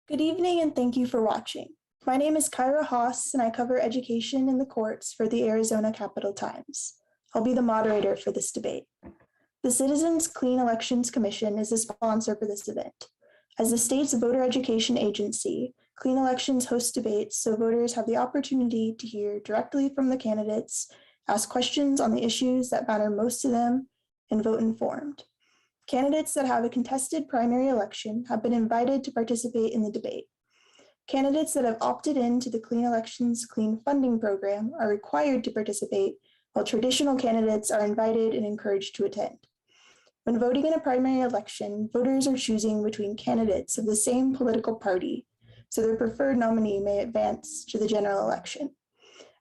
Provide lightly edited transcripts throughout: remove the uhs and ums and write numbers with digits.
Good evening and thank you for watching. My name is Kyra Haas and I cover education in the courts for the Arizona Capitol Times. I'll be the moderator for this debate. The Citizens Clean Elections Commission is the sponsor for this event. As the state's voter education agency, Clean Elections hosts debates so voters have the opportunity to hear directly from the candidates, ask questions on the issues that matter most to them, and vote informed. Candidates that have a contested primary election have been invited to participate in the debate. Candidates that have opted into the Clean Elections Clean Funding Program are required to participate, while traditional candidates are invited and encouraged to attend. When voting in a primary election, voters are choosing between candidates of the same political party, so their preferred nominee may advance to the general election.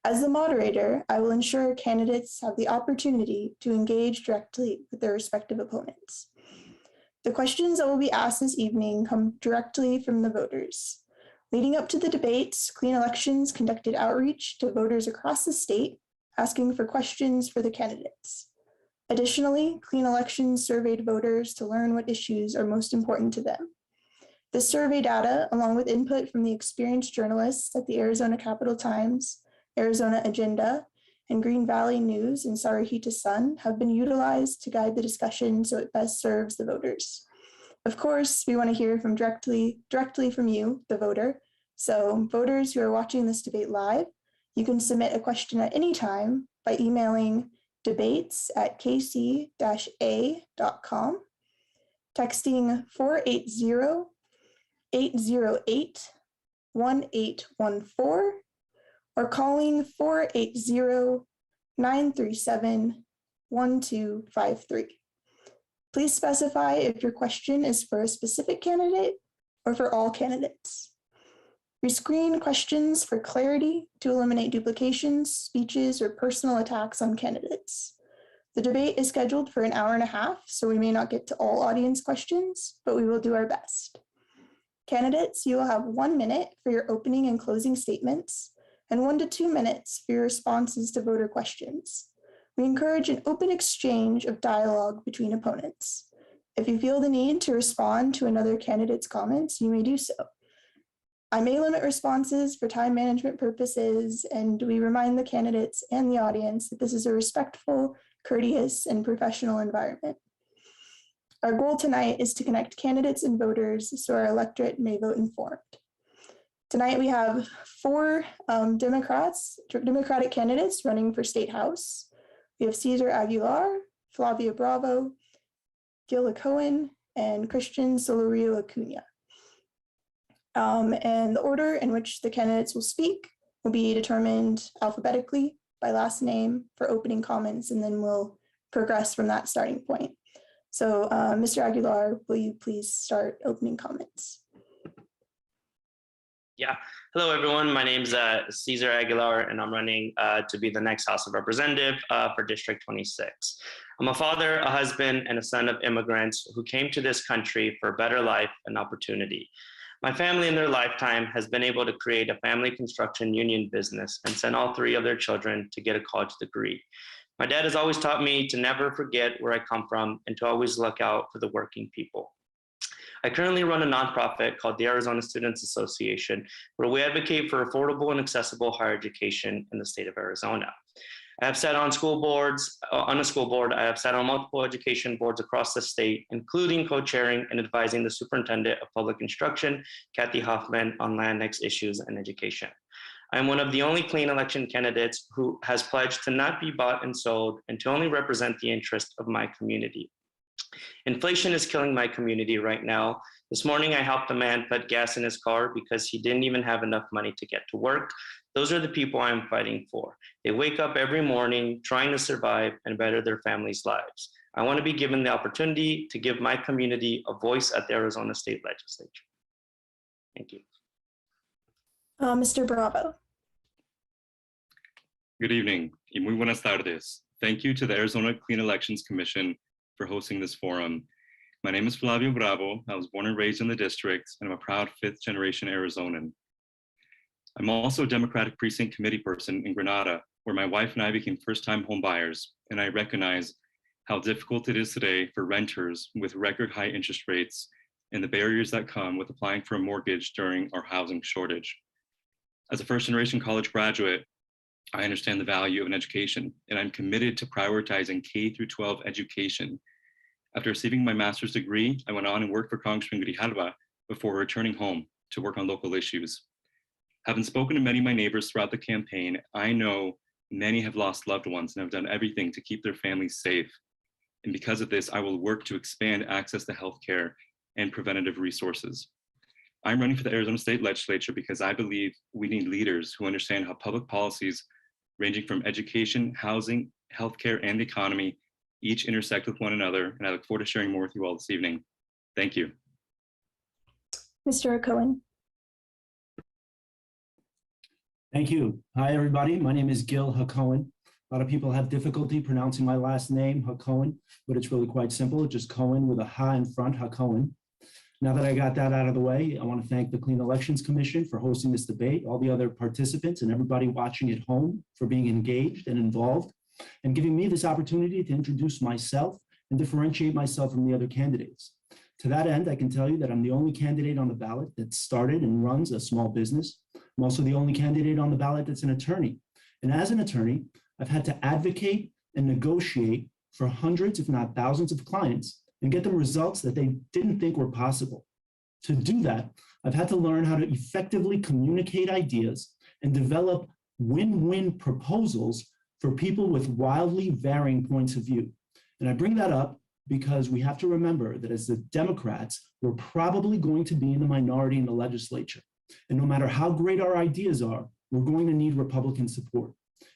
As the moderator, I will ensure candidates have the opportunity to engage directly with their respective opponents. The questions that will be asked this evening come directly from the voters. Leading up to the debates, Clean Elections conducted outreach to voters across the state, asking for questions for the candidates. Additionally, Clean Elections surveyed voters to learn what issues are most important to them. This survey data, along with input from the experienced journalists at the Arizona Capitol Times, Arizona Agenda, and Green Valley News and Sarahita Sun have been utilized to guide the discussion so it best serves the voters. Of course, we want to hear from directly from you, the voter. So voters who are watching this debate live, you can submit a question at any time by emailing debates@kc-a.com, texting 480-808-1814, or calling 480-937-1253. Please specify if your question is for a specific candidate or for all candidates. We screen questions for clarity to eliminate duplications, speeches, or personal attacks on candidates. The debate is scheduled for an hour and a half, so we may not get to all audience questions, but we will do our best. Candidates, you will have 1 minute for your opening and closing statements, and 1 to 2 minutes for your responses to voter questions. We encourage an open exchange of dialogue between opponents. If you feel the need to respond to another candidate's comments, you may do so. I may limit responses for time management purposes, and we remind the candidates and the audience that this is a respectful, courteous, and professional environment. Our goal tonight is to connect candidates and voters so our electorate may vote informed. Tonight we have 4 Democratic candidates running for State House. We have Cesar Aguilar, Flavia Bravo, Gil Cohen, and Christian Solorio Acuna. And the order in which the candidates will speak will be determined alphabetically by last name for opening comments, and then we'll progress from that starting point. So Mr. Aguilar, will you please start opening comments? Yeah. Hello, everyone. My name's Cesar Aguilar, and I'm running to be the next House of Representative for District 26. I'm a father, a husband, and a son of immigrants who came to this country for a better life and opportunity. My family in their lifetime has been able to create a family construction union business and send all 3 of their children to get a college degree. My dad has always taught me to never forget where I come from and to always look out for the working people. I currently run a nonprofit called the Arizona Students Association, where we advocate for affordable and accessible higher education in the state of Arizona. I have sat on school boards, I have sat on multiple education boards across the state, including co-chairing and advising the Superintendent of Public Instruction, Kathy Hoffman, on Latinx issues and education. I am one of the only clean election candidates who has pledged to not be bought and sold and to only represent the interest of my community. Inflation is killing my community right now. This morning, I helped a man put gas in his car because he didn't even have enough money to get to work. Those are the people I'm fighting for. They wake up every morning trying to survive and better their families' lives. I want to be given the opportunity to give my community a voice at the Arizona State Legislature. Thank you. Mr. Bravo. Good evening y muy buenas tardes. Thank you to the Arizona Clean Elections Commission for hosting this forum. My name is Flavio Bravo. I was born and raised in the district, and I'm a proud 5th-generation Arizonan. I'm also a Democratic Precinct Committee person in Granada, where my wife and I became first-time home buyers, and I recognize how difficult it is today for renters with record high interest rates and the barriers that come with applying for a mortgage during our housing shortage. As a first-generation college graduate, I understand the value of an education, and I'm committed to prioritizing K through 12 education. After receiving my master's degree, I went on and worked for Congressman Grijalva before returning home to work on local issues. Having spoken to many of my neighbors throughout the campaign, I know many have lost loved ones and have done everything to keep their families safe. And because of this, I will work to expand access to healthcare and preventative resources. I'm running for the Arizona State Legislature because I believe we need leaders who understand how public policies ranging from education, housing, healthcare, and the economy each intersect with one another. And I look forward to sharing more with you all this evening. Thank you. Mr. Cohen. Thank you. Hi, everybody. My name is Gil Hacohen. A lot of people have difficulty pronouncing my last name, Hacohen, but it's really quite simple. Just Cohen with a ha in front, Hacohen. Now that I got that out of the way, I want to thank the Clean Elections Commission for hosting this debate, all the other participants and everybody watching at home for being engaged and involved, and giving me this opportunity to introduce myself and differentiate myself from the other candidates. To that end, I can tell you that I'm the only candidate on the ballot that started and runs a small business. I'm also the only candidate on the ballot that's an attorney. And as an attorney, I've had to advocate and negotiate for hundreds, if not thousands of clients and get them results that they didn't think were possible. To do that, I've had to learn how to effectively communicate ideas and develop win-win proposals for people with wildly varying points of view. And I bring that up because we have to remember that as the Democrats, we're probably going to be in the minority in the legislature. And no matter how great our ideas are, we're going to need Republican support.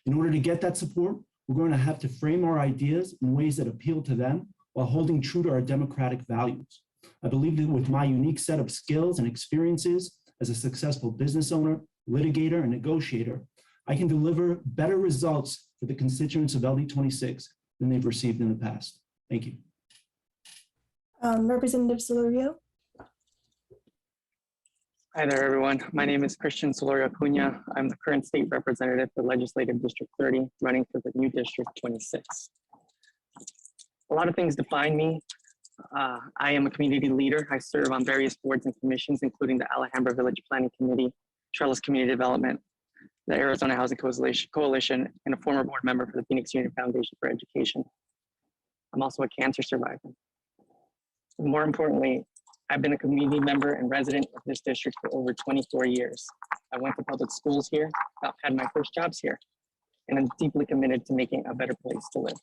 In order to get that support, we're going to have to frame our ideas in ways that appeal to them while holding true to our democratic values. I believe that with my unique set of skills and experiences as a successful business owner, litigator, and negotiator, I can deliver better results for the constituents of LD 26 than they've received in the past. Thank you. Representative Solorio. Hi there, everyone. My name is Christian Solorio Cunha. I'm the current state representative for Legislative District 30, running for the new District 26. A lot of things define me. I am a community leader. I serve on various boards and commissions, including the Alhambra Village Planning Committee, Trellis Community Development, the Arizona Housing Coalition, and a former board member for the Phoenix Union Foundation for Education. I'm also a cancer survivor. More importantly, I've been a community member and resident of this district for over 24 years. I went to public schools here, had my first jobs here, and I'm deeply committed to making a better place to live.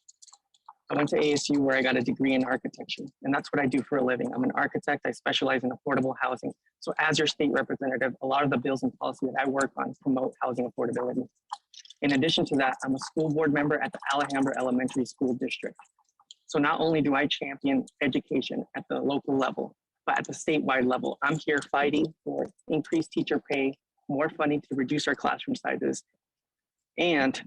I went to ASU where I got a degree in architecture, and that's what I do for a living. I'm an architect. I specialize in affordable housing. So as your state representative, a lot of the bills and policy that I work on promote housing affordability. In addition to that, I'm a school board member at the Alhambra Elementary School District. So not only do I champion education at the local level, but at the statewide level, I'm here fighting for increased teacher pay, more funding to reduce our classroom sizes, and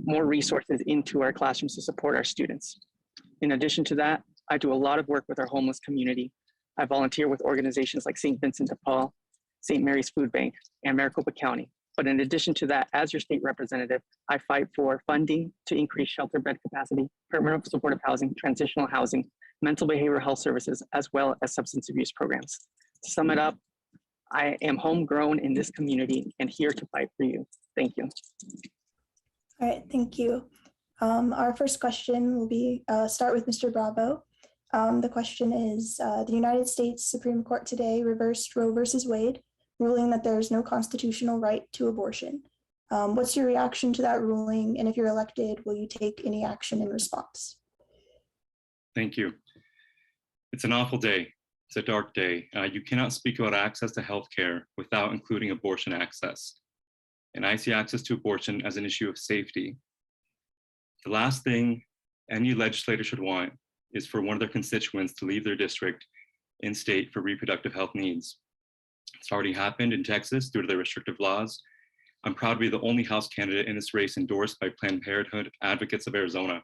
more resources into our classrooms to support our students. In addition to that, I do a lot of work with our homeless community. I volunteer with organizations like St. Vincent de Paul, St. Mary's Food Bank, and Maricopa County. But in addition to that, as your state representative, I fight for funding to increase shelter bed capacity, permanent supportive housing, transitional housing, mental behavioral health services, as well as substance abuse programs. To sum it up, I am homegrown in this community and here to fight for you. Thank you. All right, thank you. Our first question will be start with Mr. Bravo. The question is, the United States Supreme Court today reversed Roe versus Wade, ruling that there is no constitutional right to abortion. What's your reaction to that ruling? And if you're elected, will you take any action in response? Thank you. It's an awful day. It's a dark day. You cannot speak about access to healthcare without including abortion access. And I see access to abortion as an issue of safety. The last thing any legislator should want is for one of their constituents to leave their district in state for reproductive health needs. It's already happened in Texas due to their restrictive laws. I'm proud to be the only House candidate in this race endorsed by Planned Parenthood Advocates of Arizona,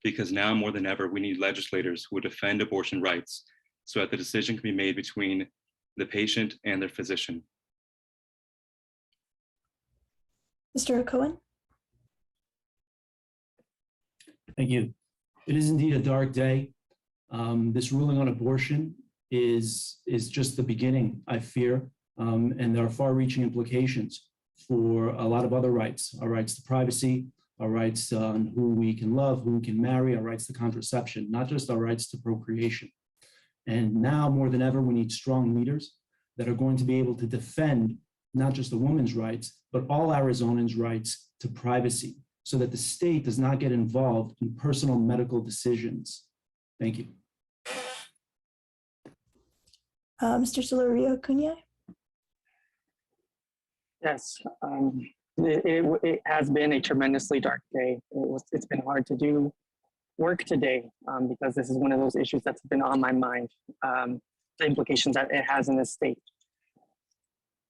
because now more than ever, we need legislators who will defend abortion rights so that the decision can be made between the patient and their physician. Mr. Cohen? Thank you. It is indeed a dark day. This ruling on abortion is just the beginning, I fear, and there are far-reaching implications for a lot of other rights, our rights to privacy, our rights on who we can love, who we can marry, our rights to contraception, not just our rights to procreation. And now more than ever, we need strong leaders that are going to be able to defend not just a woman's rights, but all Arizonans' rights to privacy, so that the state does not get involved in personal medical decisions. Thank you. Mr. Solorio Cunha? Yes, it has been a tremendously dark day. It's been hard to do work today because this is one of those issues that's been on my mind, the implications that it has in this state.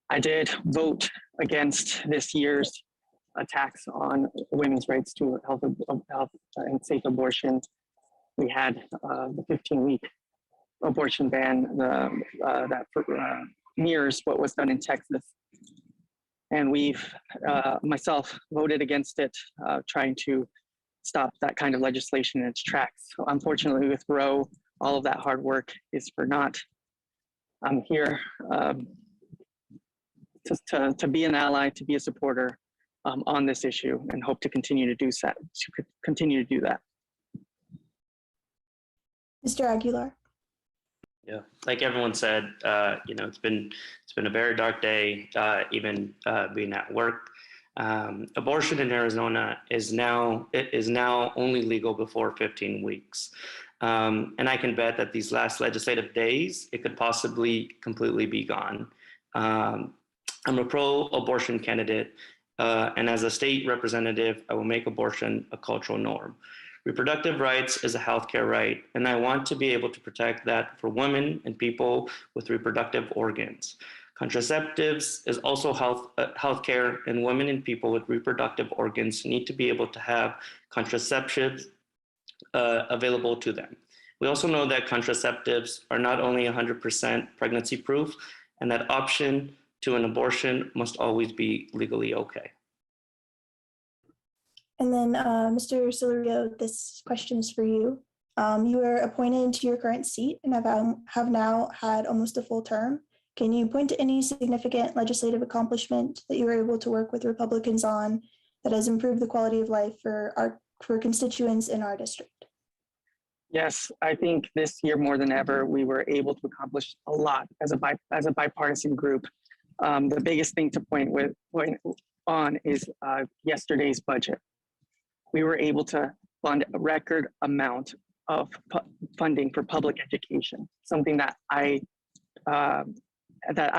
I did vote against this year's attacks on women's rights to health and safe abortion. We had the 15-week abortion ban that mirrors what was done in Texas. And we've, myself, voted against it, trying to stop that kind of legislation in its tracks. So unfortunately, with Roe, all of that hard work is for naught. I'm here to be an ally, to be a supporter on this issue, and hope to continue to do that. Mr. Aguilar? Yeah, like everyone said, it's been a very dark day, even being at work. Abortion in Arizona is now only legal before 15 weeks. And I can bet that these last legislative days, it could possibly completely be gone. I'm a pro-abortion candidate, and as a state representative, I will make abortion a cultural norm. Reproductive rights is a healthcare right, and I want to be able to protect that for women and people with reproductive organs. Contraceptives is also healthcare, and women and people with reproductive organs need to be able to have contraceptives available to them. We also know that contraceptives are not only 100% pregnancy proof, and that option to an abortion must always be legally okay. And then, Mr. Solorio, this question is for you. You were appointed to your current seat and have now had almost a full term. Can you point to any significant legislative accomplishment that you were able to work with Republicans on that has improved the quality of life for constituents in our district? Yes, I think this year more than ever, we were able to accomplish a lot as a bipartisan group. The biggest thing to point on is yesterday's budget. We were able to fund a record amount of funding for public education, something that I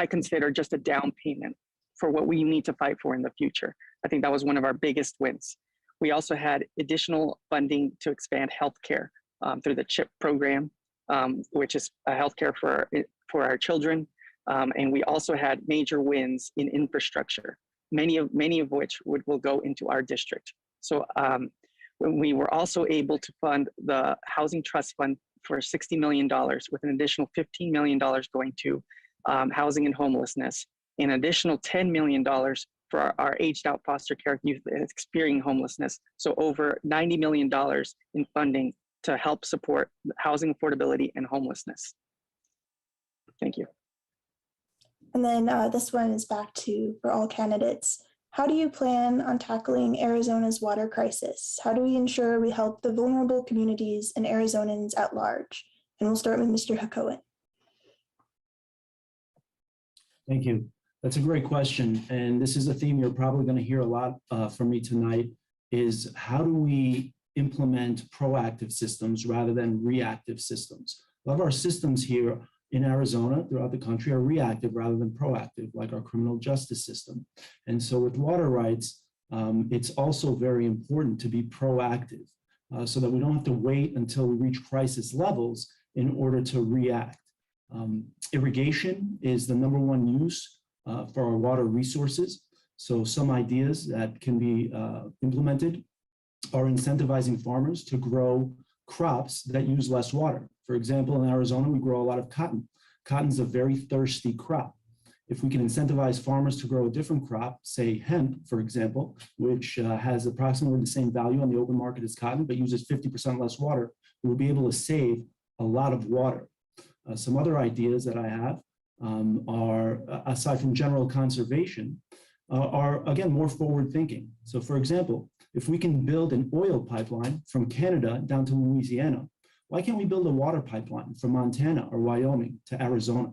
consider just a down payment for what we need to fight for in the future. I think that was one of our biggest wins. We also had additional funding to expand healthcare through the CHIP program, which is healthcare for our children. And we also had major wins in infrastructure, many of which will go into our district. So we were also able to fund the Housing Trust Fund for $60 million, with an additional $15 million going to housing and homelessness, an additional $10 million for our aged out foster care youth experiencing homelessness. So over $90 million in funding to help support housing affordability and homelessness. Thank you. And then this one is back to for all candidates. How do you plan on tackling Arizona's water crisis? How do we ensure we help the vulnerable communities and Arizonans at large? And we'll start with Mr. Hakohen. Thank you. That's a great question. And this is a theme you're probably going to hear a lot from me tonight, is how do we implement proactive systems rather than reactive systems? A lot of our systems here in Arizona, throughout the country, are reactive rather than proactive, like our criminal justice system. And so with water rights, it's also very important to be proactive so that we don't have to wait until we reach crisis levels in order to react. Irrigation is the #1 use for our water resources. So some ideas that can be implemented are incentivizing farmers to grow crops that use less water. For example, in Arizona, we grow a lot of cotton. Cotton's a very thirsty crop. If we can incentivize farmers to grow a different crop, say hemp, for example, which has approximately the same value on the open market as cotton, but uses 50% less water, we'll be able to save a lot of water. Some other ideas that I have are, aside from general conservation, are again more forward thinking. So for example, if we can build an oil pipeline from Canada down to Louisiana, why can't we build a water pipeline from Montana or Wyoming to Arizona?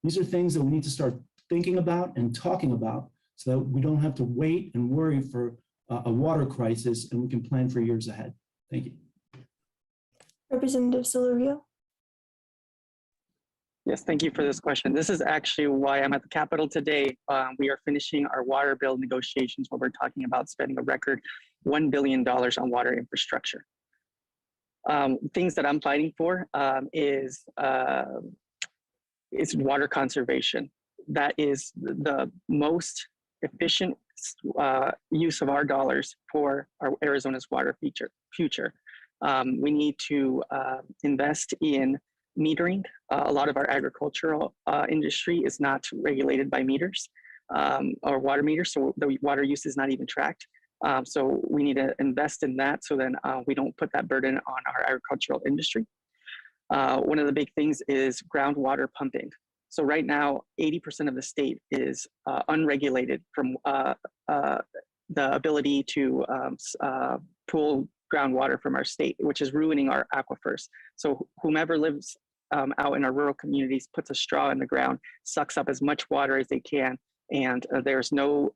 These are things that we need to start thinking about and talking about so that we don't have to wait and worry for a water crisis, and we can plan for years ahead. Thank you. Representative Solorio. Yes, thank you for this question. This is actually why I'm at the Capitol today. We are finishing our water bill negotiations where we're talking about spending a record $1 billion on water infrastructure. Things that I'm fighting for is water conservation. That is the most efficient use of our dollars for our Arizona's water future. We need to invest in metering. A lot of our agricultural industry is not regulated by meters or water meters, so the water use is not even tracked. So we need to invest in that so then we don't put that burden on our agricultural industry. One of the big things is groundwater pumping. So right now, 80% of the state is unregulated from the ability to pull groundwater from our state, which is ruining our aquifers. So whomever lives out in our rural communities puts a straw in the ground, sucks up as much water as they can, and there's no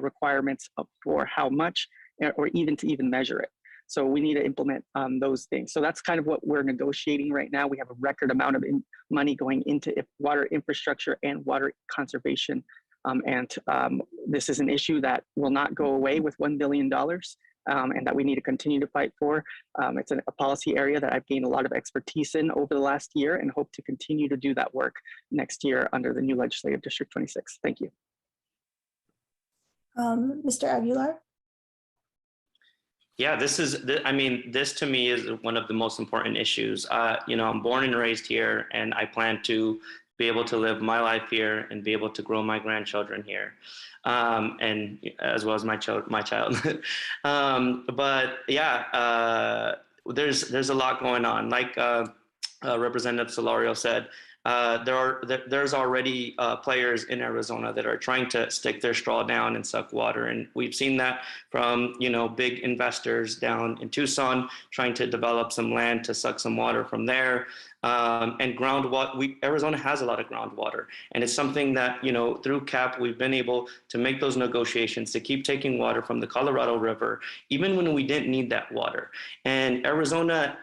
requirements for how much or even to even measure it. So we need to implement those things. So that's kind of what we're negotiating right now. We have a record amount of money going into water infrastructure and water conservation. This is an issue that will not go away with $1 billion and that we need to continue to fight for. It's a policy area that I've gained a lot of expertise in over the last year and hope to continue to do that work next year under the new legislative District 26. Thank you. Mr. Aguilar. Yeah, this to me is one of the most important issues. I'm born and raised here, and I plan to be able to live my life here and be able to grow my grandchildren here, and as well as my child. But yeah, there's a lot going on. Like Representative Solorio said, there's already players in Arizona that are trying to stick their straw down and suck water, and we've seen that from big investors down in Tucson trying to develop some land to suck some water from there. And groundwater, Arizona has a lot of groundwater, and it's something that through CAP we've been able to make those negotiations to keep taking water from the Colorado River, even when we didn't need that water. And Arizona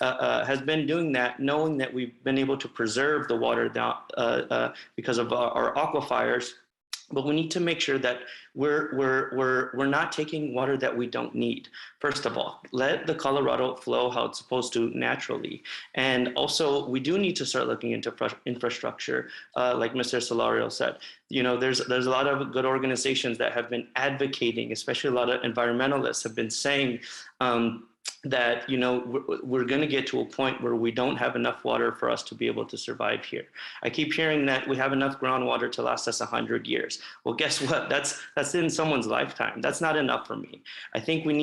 has been doing that, knowing that we've been able to preserve the water down because of our aquifers. But we need to make sure that we're not taking water that we don't need. First of all, let the Colorado flow how it's supposed to naturally. And also, we do need to start looking into infrastructure, like Mr. Solorio said. There's a lot of good organizations that have been advocating, especially a lot of environmentalists have been saying that we're going to get to a point where we don't have enough water for us to be able to survive here. I keep hearing that we have enough groundwater to last us 100 years. Well, guess what? That's in someone's lifetime. That's not enough for me. I think we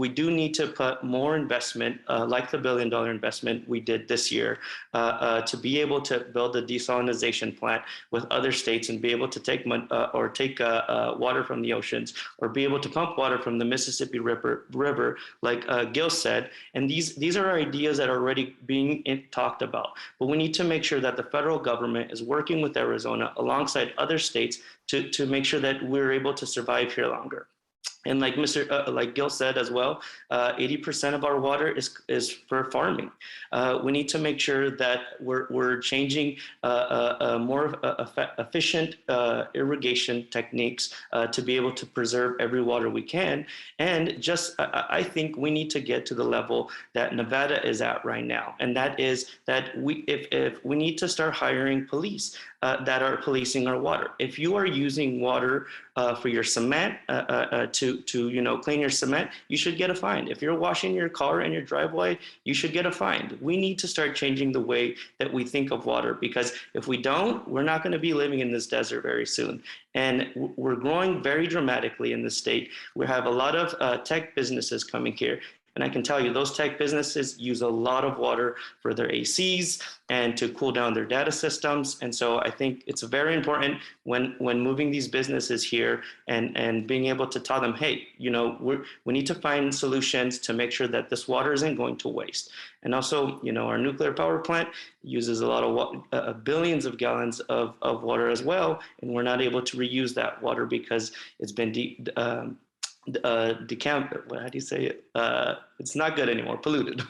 do need to put more investment, like the $1 billion investment we did this year, to be able to build a desalination plant with other states and be able to take water from the oceans, or be able to pump water from the Mississippi River, like Gil said. And these are ideas that are already being talked about. But we need to make sure that the federal government is working with Arizona alongside other states to make sure that we're able to survive here longer. And like like Gil said as well, 80% of our water is for farming. We need to make sure that we're changing more efficient irrigation techniques to be able to preserve every water we can. And I think we need to get to the level that Nevada is at right now, and that is that if we need to start hiring police that are policing our water. If you are using water for your cement to clean your cement, you should get a fine. If you're washing your car in your driveway, you should get a fine. We need to start changing the way that we think of water, because if we don't, we're not going to be living in this desert very soon. And we're growing very dramatically in the state. We have a lot of tech businesses coming here. And I can tell you those tech businesses use a lot of water for their ACs and to cool down their data systems. And so I think it's very important when moving these businesses here and being able to tell them, hey, we need to find solutions to make sure that this water isn't going to waste. And also, our nuclear power plant uses a lot of billions of gallons of water as well. And we're not able to reuse that water because it's been how do you say it? It's not good anymore, polluted.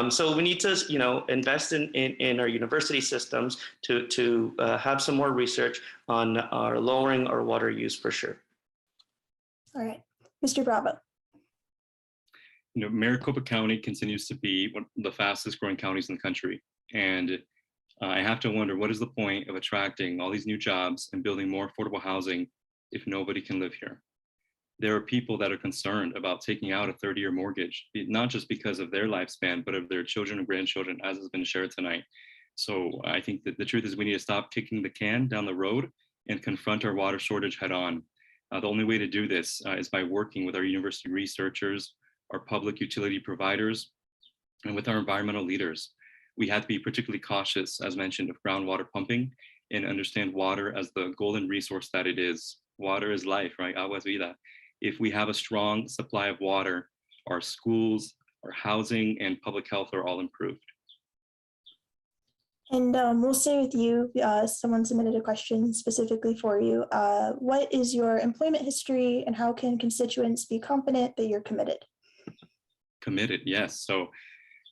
So we need to, invest in our university systems to have some more research on our lowering our water use for sure. All right, Mr. Bravo. Maricopa County continues to be one of the fastest growing counties in the country. And I have to wonder, what is the point of attracting all these new jobs and building more affordable housing if nobody can live here? There are people that are concerned about taking out a 30-year mortgage, not just because of their lifespan, but of their children and grandchildren, as has been shared tonight. So I think that the truth is we need to stop kicking the can down the road and confront our water shortage head on. The only way to do this is by working with our university researchers, our public utility providers, and with our environmental leaders. We have to be particularly cautious, as mentioned, of groundwater pumping and understand water as the golden resource that it is. Water is life, right? Agua es vida. If we have a strong supply of water, our schools, our housing, and public health are all improved. And we'll stay with you. Someone submitted a question specifically for you. What is your employment history and how can constituents be confident that you're committed? Committed, yes. So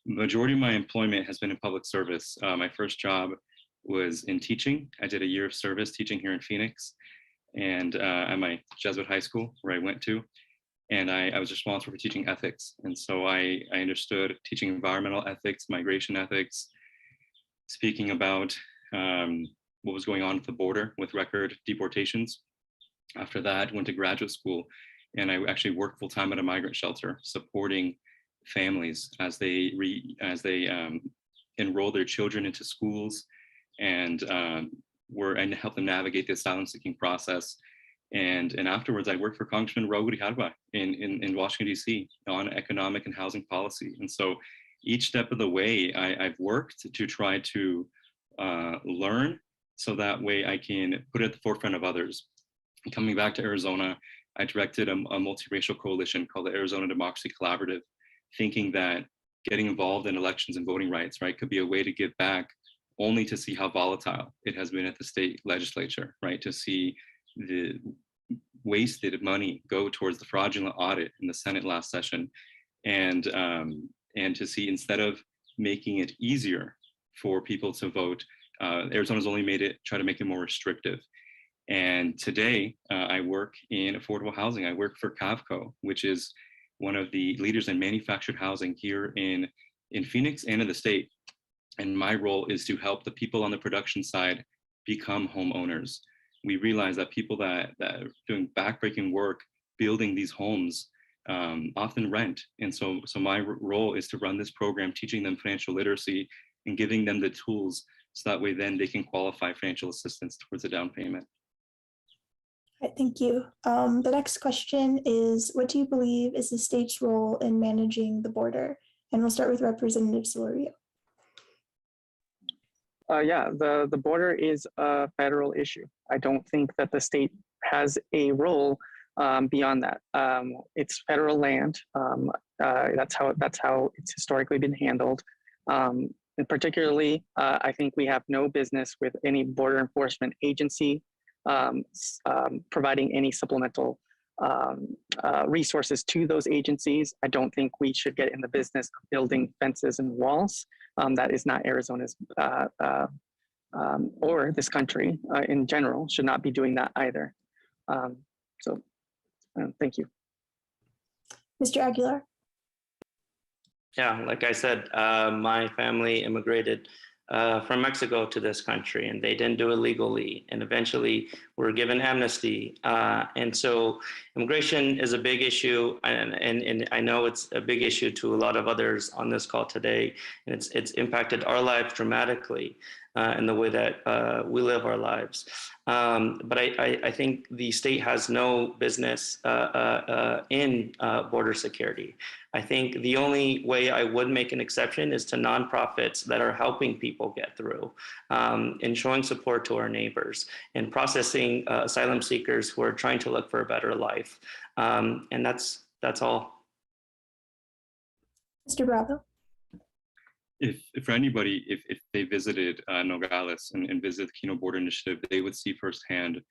the majority of my employment has been in public service. My first job was in teaching. I did a year of service teaching here in Phoenix and at my Jesuit high school where I went to. And I was responsible for teaching ethics. And so I understood teaching environmental ethics, migration ethics, speaking about what was going on at the border with record deportations. After that, went to graduate school and I actually worked full time at a migrant shelter, supporting families as they enroll their children into schools and help them navigate the asylum seeking process. And afterwards, I worked for Congressman Raul Grijalva in Washington, D.C. on economic and housing policy. And so each step of the way, I've worked to try to learn so that way I can put it at the forefront of others. And coming back to Arizona, I directed a multiracial coalition called the Arizona Democracy Collaborative, thinking that getting involved in elections and voting rights, right, could be a way to give back, only to see how volatile it has been at the state legislature, right, to see the wasted money go towards the fraudulent audit in the Senate last session, and to see instead of making it easier for people to vote, Arizona's only try to make it more restrictive. And today I work in affordable housing. I work for CAVCO, which is one of the leaders in manufactured housing here in Phoenix and in the state. And my role is to help the people on the production side become homeowners. We realize that people that are doing backbreaking work building these homes often rent. And so my role is to run this program, teaching them financial literacy and giving them the tools so that way then they can qualify financial assistance towards a down payment. All right, thank you. The next question is, what do you believe is the state's role in managing the border? And we'll start with Representative Solorio. Yeah, the border is a federal issue. I don't think that the state has a role beyond that. It's federal land. That's how it's historically been handled. And particularly, I think we have no business with any border enforcement agency providing any supplemental resources to those agencies. I don't think we should get in the business of building fences and walls. That is not Arizona's or this country in general should not be doing that either. Thank you. Mr. Aguilar. Yeah, like I said, my family immigrated from Mexico to this country, and they didn't do it legally, and eventually were given amnesty. And Immigration is a big issue, and I know it's a big issue to a lot of others on this call today, and it's impacted our lives dramatically in the way that we live our lives. But I think the state has no business in border security. I think the only way I would make an exception is to nonprofits that are helping people get through, and showing support to our neighbors, and processing asylum seekers who are trying to look for a better life. And that's all. Mr. Bravo. If for anybody, if they visited Nogales and visited the Kino Border Initiative, they would see firsthand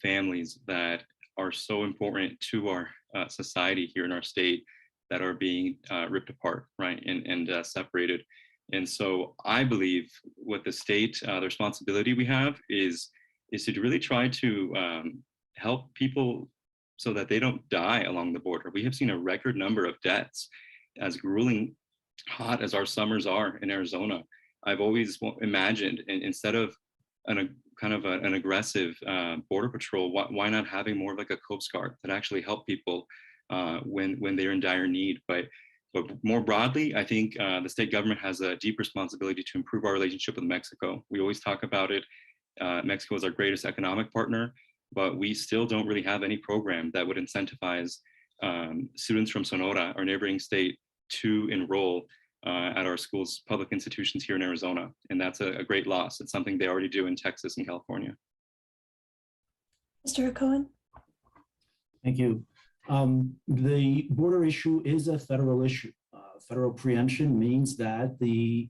families that are so important to our society here in our state that are being ripped apart, right, and separated. And so I believe what the state, the responsibility we have is to really try to help people so that they don't die along the border. We have seen a record number of deaths. As grueling hot as our summers are in Arizona, I've always imagined, instead of an aggressive border patrol, why not having more of like a Coast Guard that actually help people when they're in dire need. But more broadly, I think the state government has a deep responsibility to improve our relationship with Mexico. We always talk about it. Mexico is our greatest economic partner, but we still don't really have any program that would incentivize students from Sonora, our neighboring state, to enroll at our schools, public institutions here in Arizona. And that's a great loss. It's something they already do in Texas and California. Mr. Cohen. Thank you. The border issue is a federal issue. Federal preemption means that the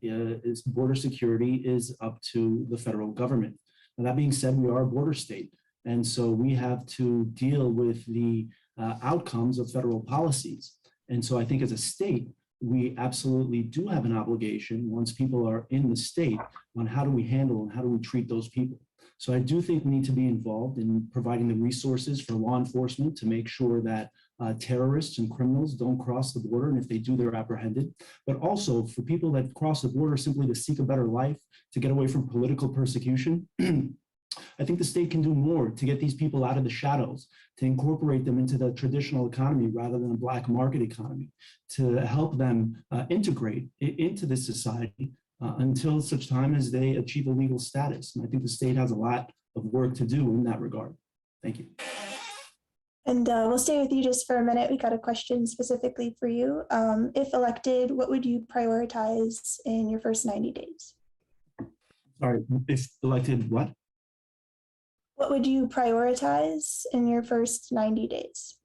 border security is up to the federal government. Now, that being said, we are a border state. And so we have to deal with the outcomes of federal policies. And so I think as a state, we absolutely do have an obligation once people are in the state on how do we handle and how do we treat those people. So I do think we need to be involved in providing the resources for law enforcement to make sure that terrorists and criminals don't cross the border, and if they do, they're apprehended. But also for people that cross the border simply to seek a better life, to get away from political persecution, I think the state can do more to get these people out of the shadows, to incorporate them into the traditional economy rather than a black market economy, to help them integrate into this society until such time as they achieve a legal status. And I think the state has a lot of work to do in that regard. Thank you. And we'll stay with you just for a minute. We got a question specifically for you. If elected, what would you prioritize in your first 90 days? Sorry, if elected, what? What would you prioritize in your first 90 days?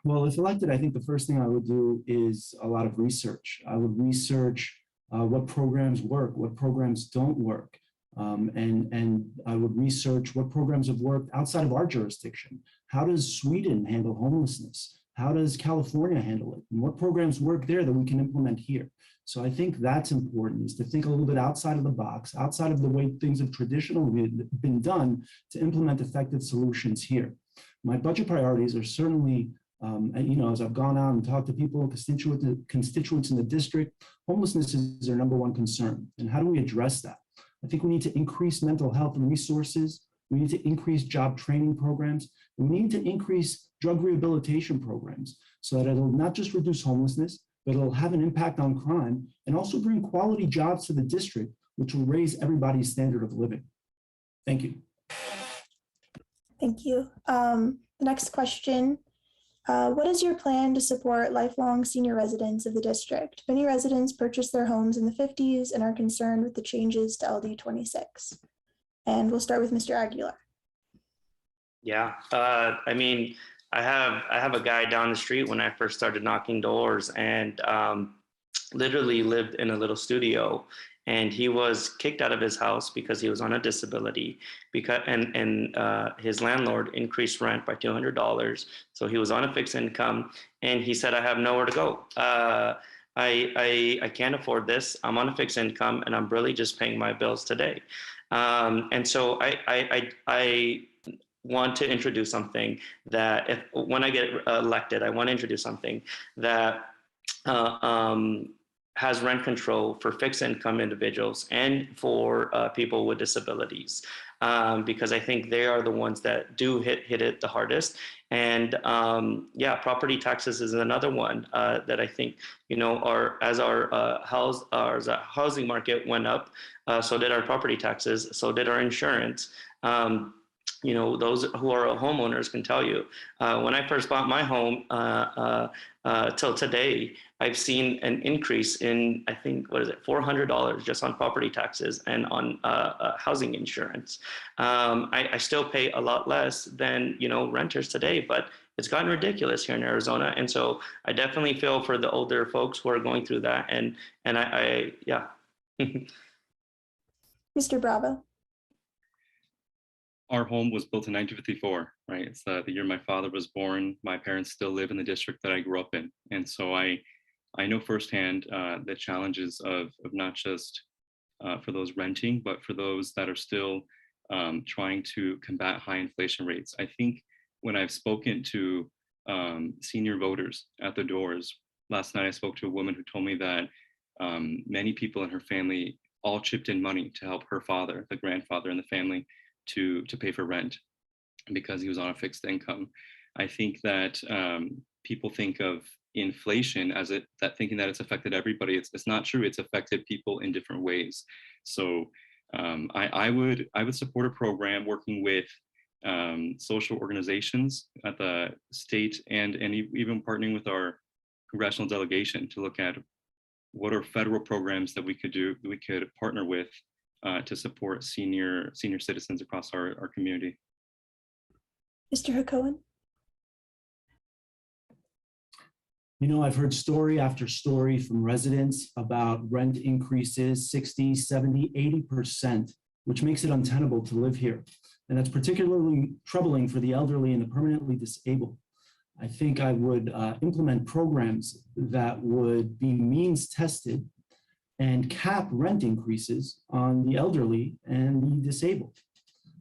Well, if elected, I think the first thing I would do is a lot of research. I would research what programs work, what programs don't work. And I would research what programs have worked outside of our jurisdiction. How does Sweden handle homelessness? How does California handle it? And what programs work there that we can implement here? So I think that's important, is to think a little bit outside of the box, outside of the way things have traditionally been done, to implement effective solutions here. My budget priorities are certainly, as I've gone out and talked to people, constituents in the district, homelessness is their number one concern. And how do we address that? I think we need to increase mental health and resources. We need to increase job training programs. And we need to increase drug rehabilitation programs so that it'll not just reduce homelessness, but it'll have an impact on crime and also bring quality jobs to the district, which will raise everybody's standard of living. Thank you. Thank you. The next question. What is your plan to support lifelong senior residents of the district? Many residents purchased their homes in the 50s and are concerned with the changes to LD 26. And we'll start with Mr. Aguilar. Yeah, I have a guy down the street when I first started knocking doors, and literally lived in a little studio, and he was kicked out of his house because he was on a disability, and his landlord increased rent by $200, so he was on a fixed income, and he said, I have nowhere to go. I can't afford this. I'm on a fixed income, and I'm really just paying my bills today. And so I want to introduce something that when I get elected, I want to introduce something that has rent control for fixed income individuals and for people with disabilities, because I think they are the ones that do hit it the hardest. And yeah, property taxes is another one that I think, you know, as our housing market went up, so did our property taxes, so did our insurance. You know, those who are homeowners can tell you, when I first bought my home till today, I've seen an increase in, I think, what is it, $400 just on property taxes and on housing insurance. I still pay a lot less than, you know, renters today, but it's gotten ridiculous here in Arizona. And so I definitely feel for the older folks who are going through that. And I yeah. Mr. Bravo. Our home was built in 1954, right? It's the year my father was born. My parents still live in the district that I grew up in. And so I know firsthand the challenges of not just for those renting, but for those that are still trying to combat high inflation rates. I think when I've spoken to senior voters at the doors, last night I spoke to a woman who told me that many people in her family all chipped in money to help her father, the grandfather in the family, to pay for rent because he was on a fixed income. I think that people think of inflation as thinking that it's affected everybody. It's not true. It's affected people in different ways. So I would support a program working with social organizations at the state and even partnering with our congressional delegation to look at what are federal programs that we could partner with to support senior citizens across our community. Mr. Hacohen. You know, I've heard story after story from residents about rent increases 60, 70, 80%, which makes it untenable to live here. And that's particularly troubling for the elderly and the permanently disabled. I think I would implement programs that would be means tested and cap rent increases on the elderly and the disabled.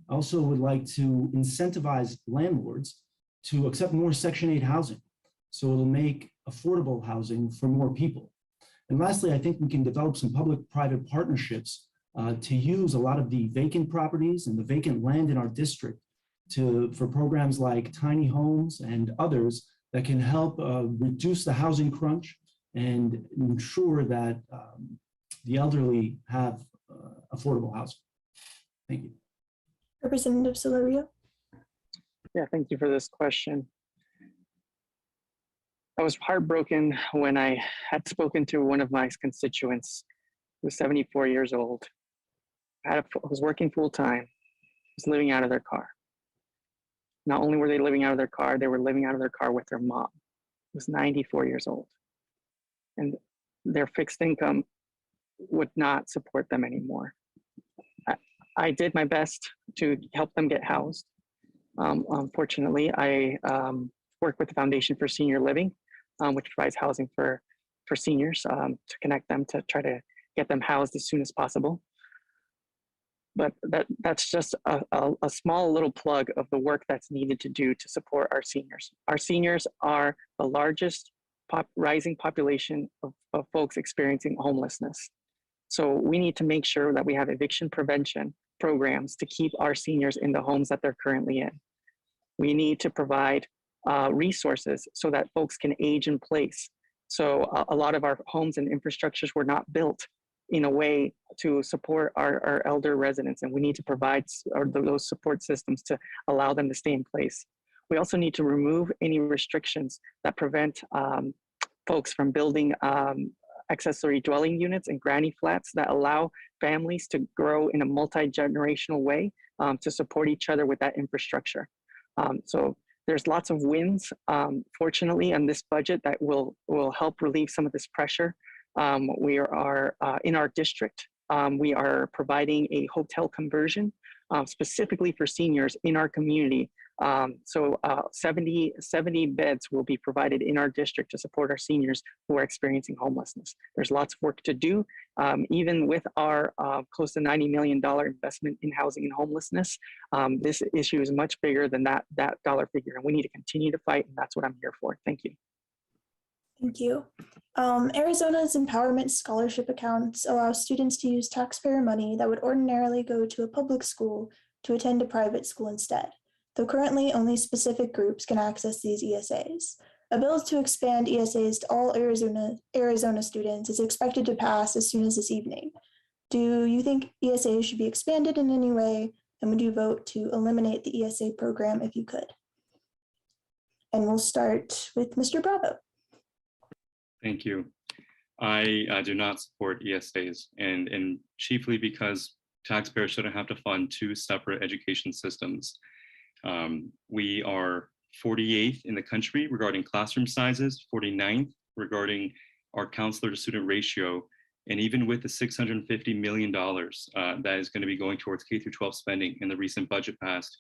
I also would like to incentivize landlords to accept more Section 8 housing, so it'll make affordable housing for more people. And lastly, I think we can develop some public-private partnerships to use a lot of the vacant properties and the vacant land in our district for programs like tiny homes and others that can help reduce the housing crunch and ensure that the elderly have affordable housing. Thank you. Representative Solorio. Yeah, thank you for this question. I was heartbroken when I had spoken to one of my constituents who was 74 years old, was working full time, was living out of their car. Not only were they living out of their car, they were living out of their car with their mom, who was 94 years old. And their fixed income would not support them anymore. I did my best to help them get housed. Unfortunately, I work with the Foundation for Senior Living, which provides housing for seniors to connect them to try to get them housed as soon as possible. But that's just a small little plug of the work that's needed to do to support our seniors. Our seniors are the largest rising population of folks experiencing homelessness. So we need to make sure that we have eviction prevention programs to keep our seniors in the homes that they're currently in. We need to provide resources so that folks can age in place. So a lot of our homes and infrastructures were not built in a way to support our elder residents, and we need to provide those support systems to allow them to stay in place. We also need to remove any restrictions that prevent folks from building accessory dwelling units and granny flats that allow families to grow in a multi-generational way to support each other with that infrastructure. So there's lots of wins, fortunately, on this budget that will help relieve some of this pressure. We are in our district, we are providing a hotel conversion specifically for seniors in our community. So 70 beds will be provided in our district to support our seniors who are experiencing homelessness. There's lots of work to do, even with our close to $90 million investment in housing and homelessness. This issue is much bigger than that dollar figure, and we need to continue to fight, and that's what I'm here for. Thank you. Thank you. Arizona's empowerment scholarship accounts allow students to use taxpayer money that would ordinarily go to a public school to attend a private school instead, though currently only specific groups can access these ESAs. A bill to expand ESAs to all Arizona students is expected to pass as soon as this evening. Do you think ESAs should be expanded in any way, and would you vote to eliminate the ESA program if you could? And we'll start with Mr. Bravo. Thank you. I do not support ESAs, and chiefly because taxpayers shouldn't have to fund two separate education systems. We are 48th in the country regarding classroom sizes, 49th regarding our counselor to student ratio, and even with the $650 million that is going to be going towards K through 12 spending in the recent budget passed,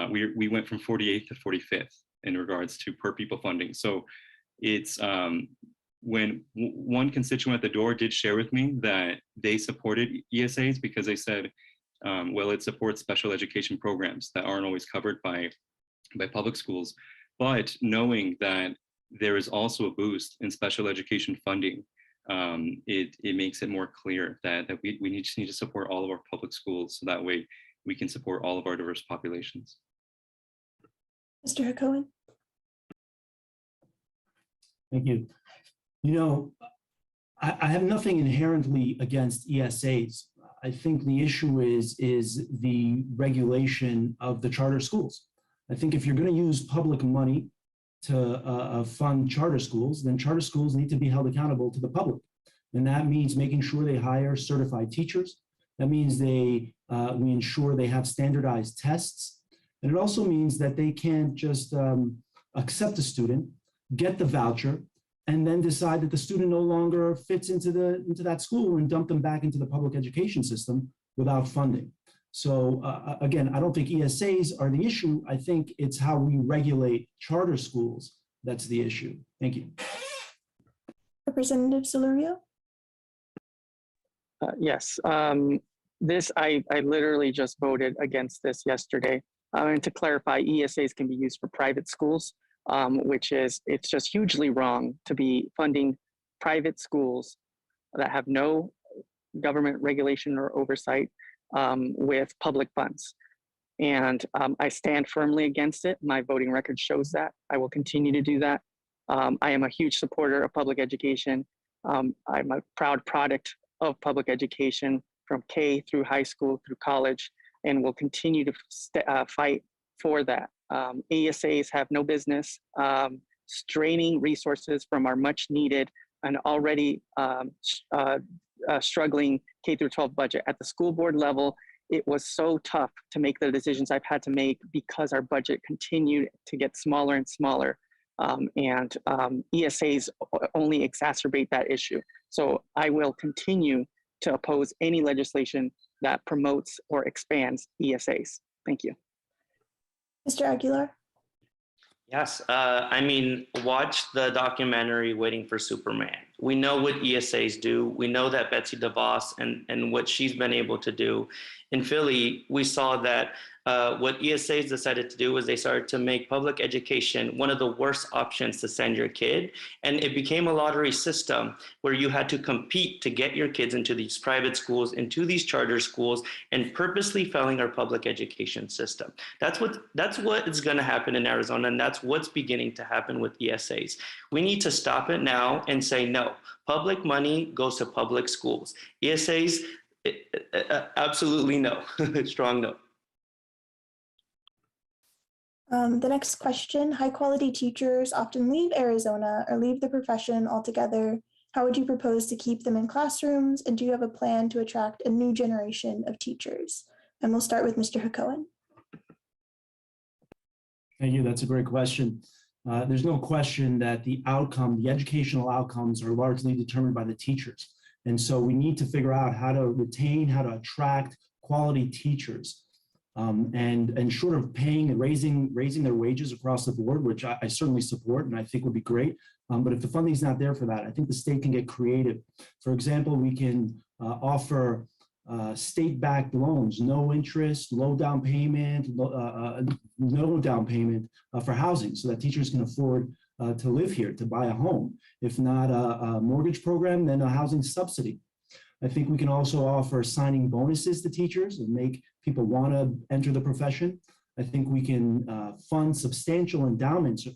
we went from 48th to 45th in regards to per pupil funding. So it's when one constituent at the door did share with me that they supported ESAs because they said, well, it supports special education programs that aren't always covered by public schools. But knowing that there is also a boost in special education funding, it makes it more clear that we just need to support all of our public schools so that way we can support all of our diverse populations. Mr. Hacohen. Thank you. You know, I have nothing inherently against ESAs. I think the issue is the regulation of the charter schools. I think if you're going to use public money to fund charter schools, then charter schools need to be held accountable to the public. And that means making sure they hire certified teachers. That means we ensure they have standardized tests. And it also means that they can't just accept a student, get the voucher, and then decide that the student no longer fits into that school and dump them back into the public education system without funding. So again, I don't think ESAs are the issue. I think it's how we regulate charter schools that's the issue. Thank you. Representative Solorio. Yes, I literally just voted against this yesterday. And to clarify, ESAs can be used for private schools, it's just hugely wrong to be funding private schools that have no government regulation or oversight with public funds. And I stand firmly against it. My voting record shows that. I will continue to do that. I am a huge supporter of public education. I'm a proud product of public education from K through high school through college, and will continue to fight for that. ESAs have no business straining resources from our much needed and already struggling K through 12 budget. At the school board level, it was so tough to make the decisions I've had to make because our budget continued to get smaller and smaller. ESAs only exacerbate that issue. So I will continue to oppose any legislation that promotes or expands ESAs. Thank you. Mr. Aguilar. Yes, I mean, watch the documentary Waiting for Superman. We know what ESAs do. We know that Betsy DeVos and what she's been able to do. In Philly, we saw that what ESAs decided to do was they started to make public education one of the worst options to send your kid. And it became a lottery system where you had to compete to get your kids into these private schools, into these charter schools, and purposely failing our public education system. That's what is going to happen in Arizona, and that's what's beginning to happen with ESAs. We need to stop it now and say, no, public money goes to public schools. ESAs, absolutely no, strong no. The next question, high quality teachers often leave Arizona or leave the profession altogether. How would you propose to keep them in classrooms? And do you have a plan to attract a new generation of teachers? And we'll start with Mr. Hacohen. Thank you, that's a great question. There's no question that the educational outcomes are largely determined by the teachers. And so we need to figure out how to retain, how to attract quality teachers. And short of paying and raising their wages across the board, which I certainly support and I think would be great. But if the funding is not there for that, I think the state can get creative. For example, we can offer state-backed loans, no interest, low down payment, no down payment for housing, so that teachers can afford to live here, to buy a home. If not a mortgage program, then a housing subsidy. I think we can also offer signing bonuses to teachers and make people want to enter the profession. I think we can fund substantial endowments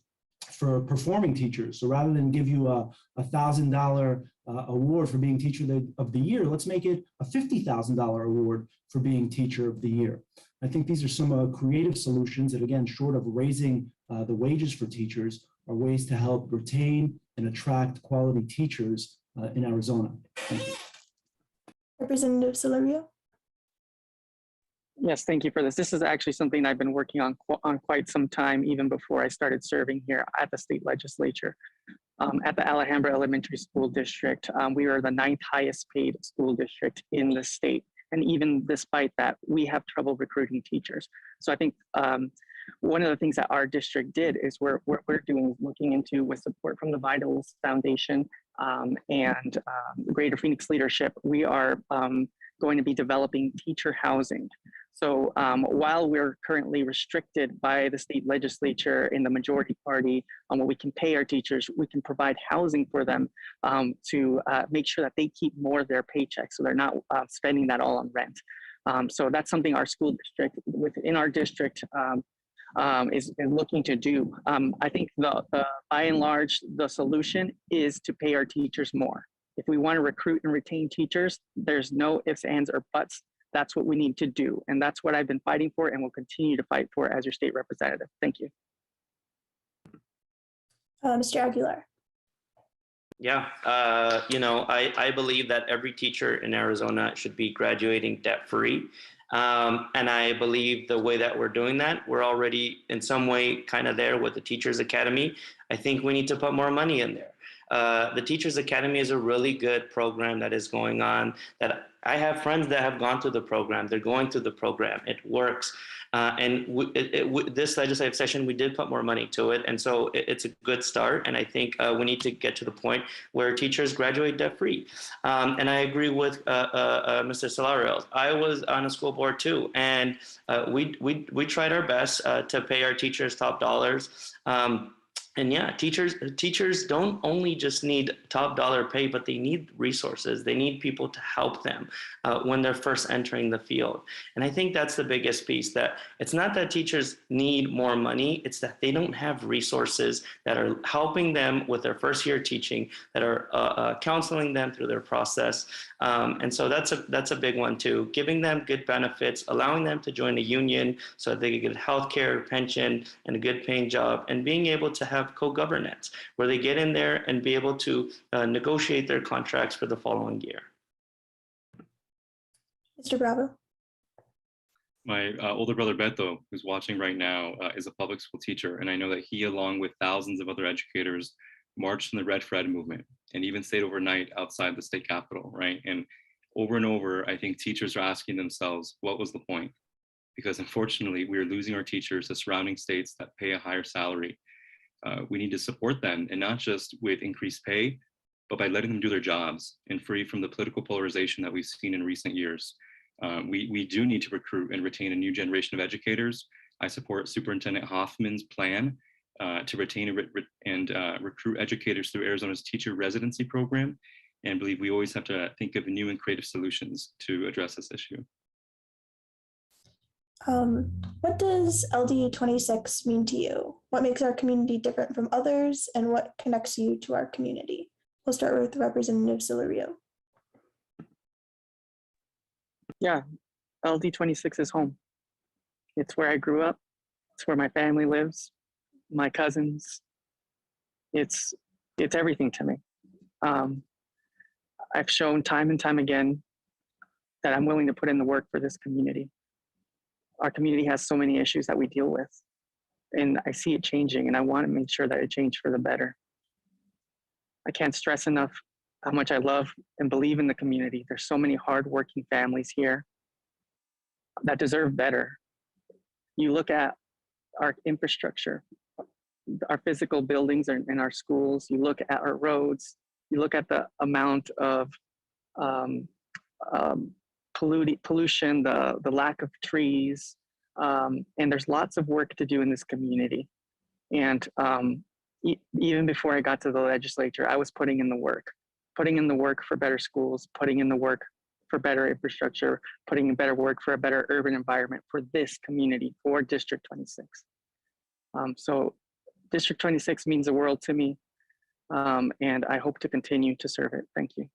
for performing teachers. So rather than give you a $1,000 award for being Teacher of the Year, let's make it a $50,000 award for being Teacher of the Year. I think these are some creative solutions that, again, short of raising the wages for teachers, are ways to help retain and attract quality teachers in Arizona. Thank you. Representative Solorio. Yes, thank you for this. This is actually something I've been working on quite some time, even before I started serving here at the state legislature. At the Alhambra Elementary School District, we are the 9th highest paid school district in the state. And even despite that, we have trouble recruiting teachers. So I think one of the things that our district did is what we're doing is looking into, with support from the Vitals Foundation and Greater Phoenix Leadership, we are going to be developing teacher housing. So while we're currently restricted by the state legislature in the majority party on what we can pay our teachers, we can provide housing for them to make sure that they keep more of their paychecks, so they're not spending that all on rent. So that's something our school district within our district is looking to do. I think by and large, the solution is to pay our teachers more. If we want to recruit and retain teachers, there's no ifs, ands, or buts. That's what we need to do. And that's what I've been fighting for and will continue to fight for as your state representative. Thank you. Mr. Aguilar. Yeah, I believe that every teacher in Arizona should be graduating debt-free. And I believe the way that we're doing that, we're already in some way kind of there with the Teachers Academy. I think we need to put more money in there. The Teachers Academy is a really good program that is going on, that I have friends that have gone through the program. They're going through the program. It works. And this legislative session, we did put more money to it. And so it's a good start. And I think we need to get to the point where teachers graduate debt-free. And I agree with Mr. Solorio. I was on a school board too. And we tried our best to pay our teachers top dollars. And yeah, teachers don't only just need top dollar pay, but they need resources. They need people to help them when they're first entering the field. And I think that's the biggest piece, that it's not that teachers need more money, it's that they don't have resources that are helping them with their first year teaching, that are counseling them through their process. And so that's a big one too, giving them good benefits, allowing them to join a union so that they can get health care, pension, and a good paying job, and being able to have co-governance where they get in there and be able to negotiate their contracts for the following year. Mr. Bravo. My older brother Beto, who's watching right now, is a public school teacher. And I know that he, along with thousands of other educators, marched in the Red Fred movement and even stayed overnight outside the state capitol, right? And over, I think teachers are asking themselves, what was the point? Because unfortunately, we are losing our teachers to surrounding states that pay a higher salary. We need to support them, and not just with increased pay, but by letting them do their jobs and free from the political polarization that we've seen in recent years. We do need to recruit and retain a new generation of educators. I support Superintendent Hoffman's plan to retain and recruit educators through Arizona's teacher residency program, and believe we always have to think of new and creative solutions to address this issue. What does LD 26 mean to you? What makes our community different from others, and what connects you to our community? We'll start with Representative Solorio. Yeah, LD 26 is home. It's where I grew up. It's where my family lives, my cousins. It's everything to me. I've shown time and time again that I'm willing to put in the work for this community. Our community has so many issues that we deal with, and I see it changing, and I want to make sure that it changed for the better. I can't stress enough how much I love and believe in the community. There's so many hardworking families here that deserve better. You look at our infrastructure, our physical buildings in our schools, you look at our roads, you look at the amount of pollution, the lack of trees, and there's lots of work to do in this community. And even before I got to the legislature, I was putting in the work for better schools, putting in the work for better infrastructure, putting in better work for a better urban environment for this community, for District 26. So District 26 means the world to me, and I hope to continue to serve it. Thank you.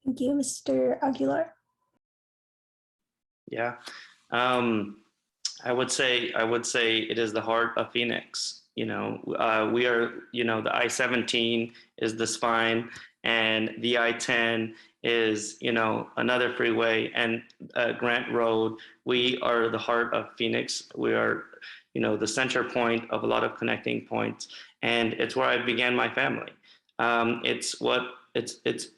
Thank you, Mr. Aguilar. Yeah, I would say it is the heart of Phoenix. We are, the I-17 is the spine, and the I-10 is, another freeway, and Grant Road. We are the heart of Phoenix. We are, the center point of a lot of connecting points, and it's where I began my family. It's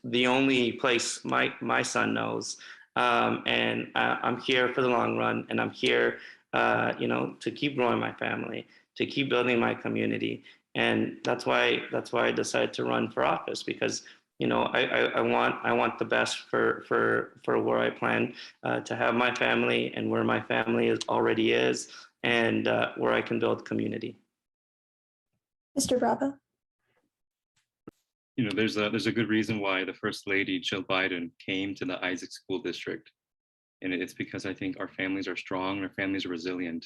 the only place my son knows, and I'm here for the long run, and I'm here, to keep growing my family, to keep building my community, and that's why I decided to run for office, because I want the best for where I plan to have my family, and where my family already is, and where I can build community. Mr. Bravo. There's a good reason why the First Lady, Jill Biden, came to the Isaac School District. And it's because I think our families are strong, our families are resilient.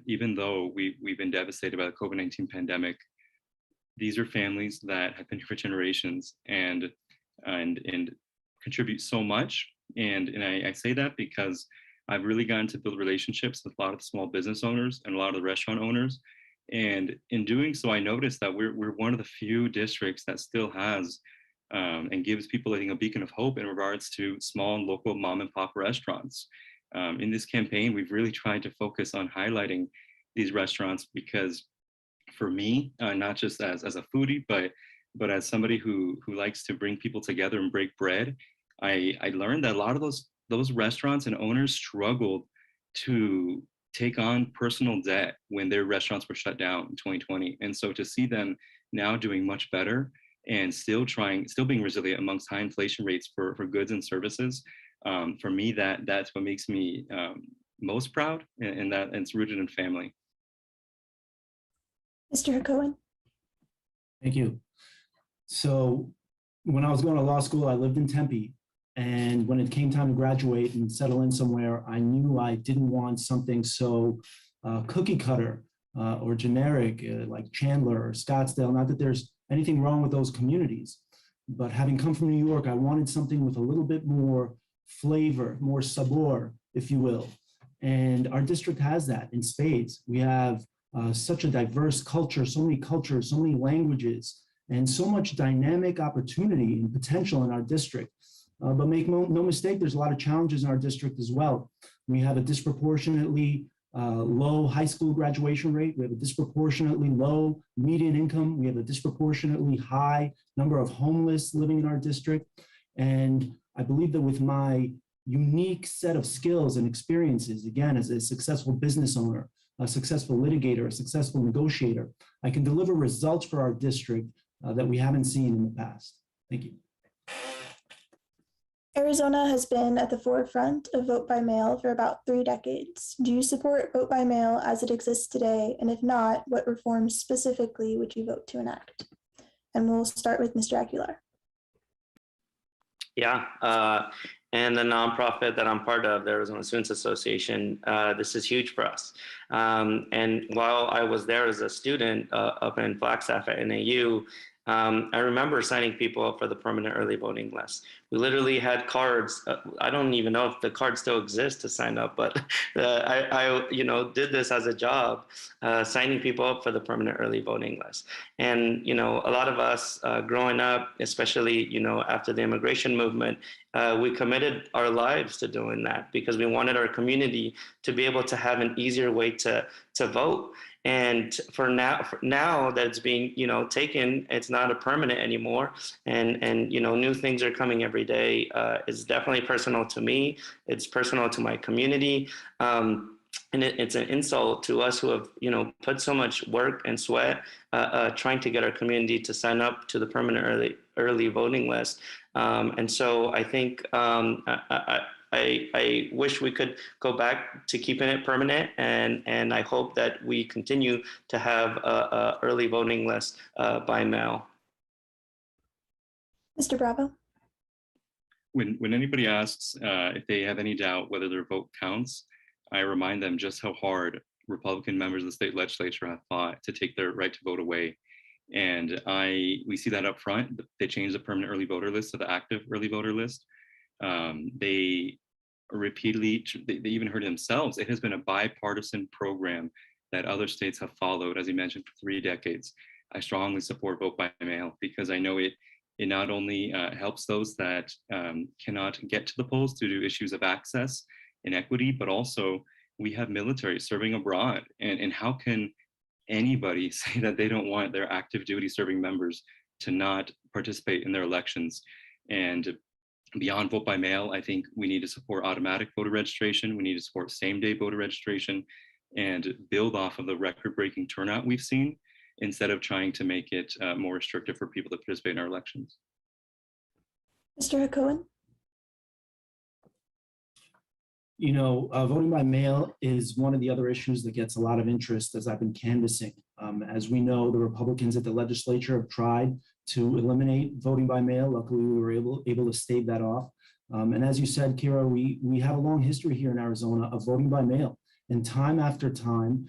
Even though we've been devastated by the COVID-19 pandemic, these are families that have been here for generations and contribute so much. And I say that because I've really gotten to build relationships with a lot of small business owners and a lot of the restaurant owners. And in doing so, I noticed that we're one of the few districts that still has and gives people, I think, a beacon of hope in regards to small and local mom and pop restaurants. In this campaign, we've really tried to focus on highlighting these restaurants because for me, not just as a foodie, but as somebody who likes to bring people together and break bread, I learned that a lot of those restaurants and owners struggled to take on personal debt when their restaurants were shut down in 2020. And so to see them now doing much better and still being resilient amongst high inflation rates for goods and services, for me, that's what makes me most proud, and that it's rooted in family. Mr. Cohen. Thank you. So when I was going to law school, I lived in Tempe. And when it came time to graduate and settle in somewhere, I knew I didn't want something so cookie cutter or generic like Chandler or Scottsdale. Not that there's anything wrong with those communities, but having come from New York, I wanted something with a little bit more flavor, more sabor, if you will. And our district has that in spades. We have such a diverse culture, so many cultures, so many languages, and so much dynamic opportunity and potential in our district. But make no mistake, there's a lot of challenges in our district as well. We have a disproportionately low high school graduation rate. We have a disproportionately low median income. We have a disproportionately high number of homeless living in our district. And I believe that with my unique set of skills and experiences, again, as a successful business owner, a successful litigator, a successful negotiator, I can deliver results for our district that we haven't seen in the past. Thank you. Arizona has been at the forefront of vote by mail for about 3 decades. Do you support vote by mail as it exists today? And if not, what reforms specifically would you vote to enact? And we'll start with Mr. Aguilar. Yeah, and the nonprofit that I'm part of, the Arizona Students Association, this is huge for us. And while I was there as a student up in Flagstaff at NAU, I remember signing people up for the permanent early voting list. We literally had cards. I don't even know if the card still exists to sign up, but I did this as a job, signing people up for the permanent early voting list. And, a lot of us growing up, especially, after the immigration movement, we committed our lives to doing that because we wanted our community to be able to have an easier way to vote. And for now that it's being, taken, it's not a permanent anymore. And new things are coming every day. It's definitely personal to me. It's personal to my community. And it's an insult to us who have, put so much work and sweat trying to get our community to sign up to the permanent early voting list. And so I think I I wish we could go back to keeping it permanent, and I hope that we continue to have a early voting list by mail. Mr. Bravo. When anybody asks if they have any doubt whether their vote counts, I remind them just how hard Republican members of the state legislature have fought to take their right to vote away. And we see that up front. They changed the permanent early voter list to the active early voter list. They repeatedly, they even heard themselves, it has been a bipartisan program that other states have followed, as he mentioned, for 3 decades. I strongly support vote by mail because I know it not only helps those that cannot get to the polls due to issues of access and equity, but also we have military serving abroad. And how can anybody say that they don't want their active duty serving members to not participate in their elections? And beyond vote by mail, I think we need to support automatic voter registration. We need to support same-day voter registration and build off of the record-breaking turnout we've seen instead of trying to make it more restrictive for people to participate in our elections. Mr. Hakohen. You know, voting by mail is one of the other issues that gets a lot of interest as I've been canvassing. As we know, the Republicans at the legislature have tried to eliminate voting by mail. Luckily, we were able to stave that off. And as you said, Kira, we have a long history here in Arizona of voting by mail. And time after time,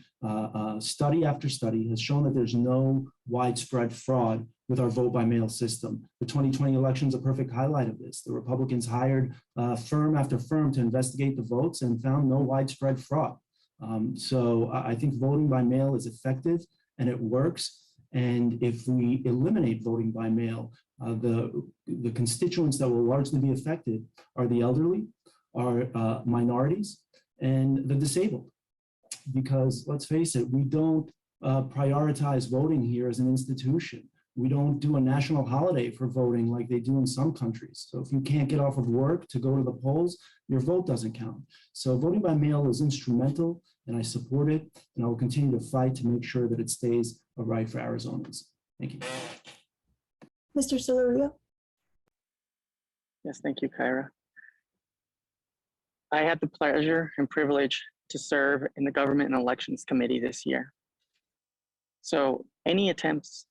study after study has shown that there's no widespread fraud with our vote by mail system. The 2020 election is a perfect highlight of this. The Republicans hired firm after firm to investigate the votes and found no widespread fraud. So I think voting by mail is effective and it works. And if we eliminate voting by mail, the constituents that will largely be affected are the elderly, are minorities, and the disabled. Because let's face it, we don't prioritize voting here as an institution. We don't do a national holiday for voting like they do in some countries. So if you can't get off of work to go to the polls, your vote doesn't count. So voting by mail is instrumental, and I support it, and I will continue to fight to make sure that it stays a right for Arizonans. Thank you. Mr. Solorio. Yes, thank you, Kyra. I had the pleasure and privilege to serve in the Government and Elections Committee this year. So any attempts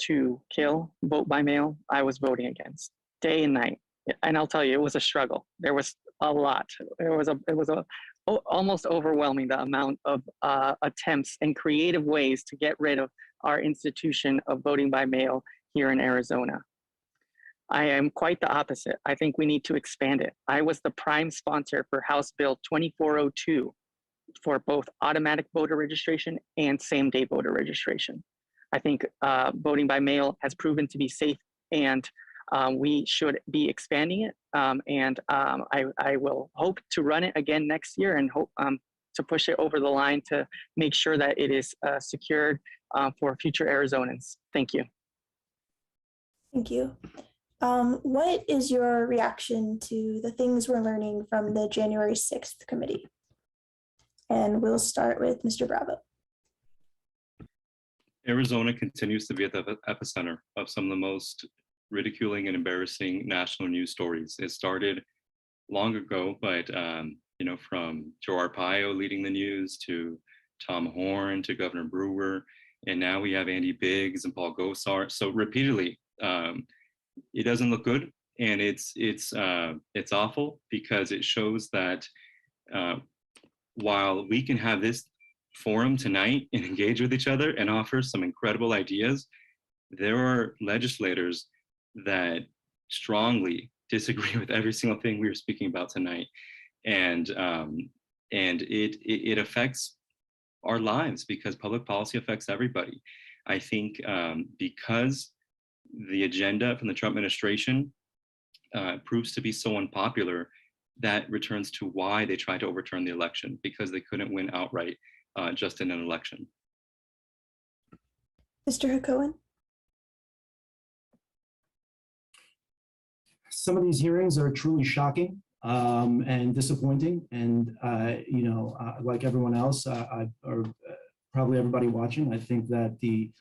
to kill vote by mail, I was voting against day and night. And I'll tell you, it was a struggle. There was a lot. It was almost overwhelming, the amount of attempts and creative ways to get rid of our institution of voting by mail here in Arizona. I am quite the opposite. I think we need to expand it. I was the prime sponsor for House Bill 2402 for both automatic voter registration and same-day voter registration. I think voting by mail has proven to be safe, and we should be expanding it. I will hope to run it again next year and hope to push it over the line to make sure that it is secured for future Arizonans. Thank you. Thank you. What is your reaction to the things we're learning from the January 6th committee? And we'll start with Mr. Bravo. Arizona continues to be at the epicenter of some of the most ridiculing and embarrassing national news stories. It started long ago, but you know, from Joe Arpaio leading the news to Tom Horn to Governor Brewer, and now we have Andy Biggs and Paul Gosar. So repeatedly, it doesn't look good, and it's awful because it shows that while we can have this forum tonight and engage with each other and offer some incredible ideas, there are legislators that strongly disagree with every single thing we were speaking about tonight, and it affects our lives because public policy affects everybody. I think because the agenda from the Trump administration proves to be so unpopular, that returns to why they tried to overturn the election, because they couldn't win outright just in an election. Mr. Hakohen. Some of these hearings are truly shocking and disappointing. And, you know, like everyone else, or probably everybody watching, I think that the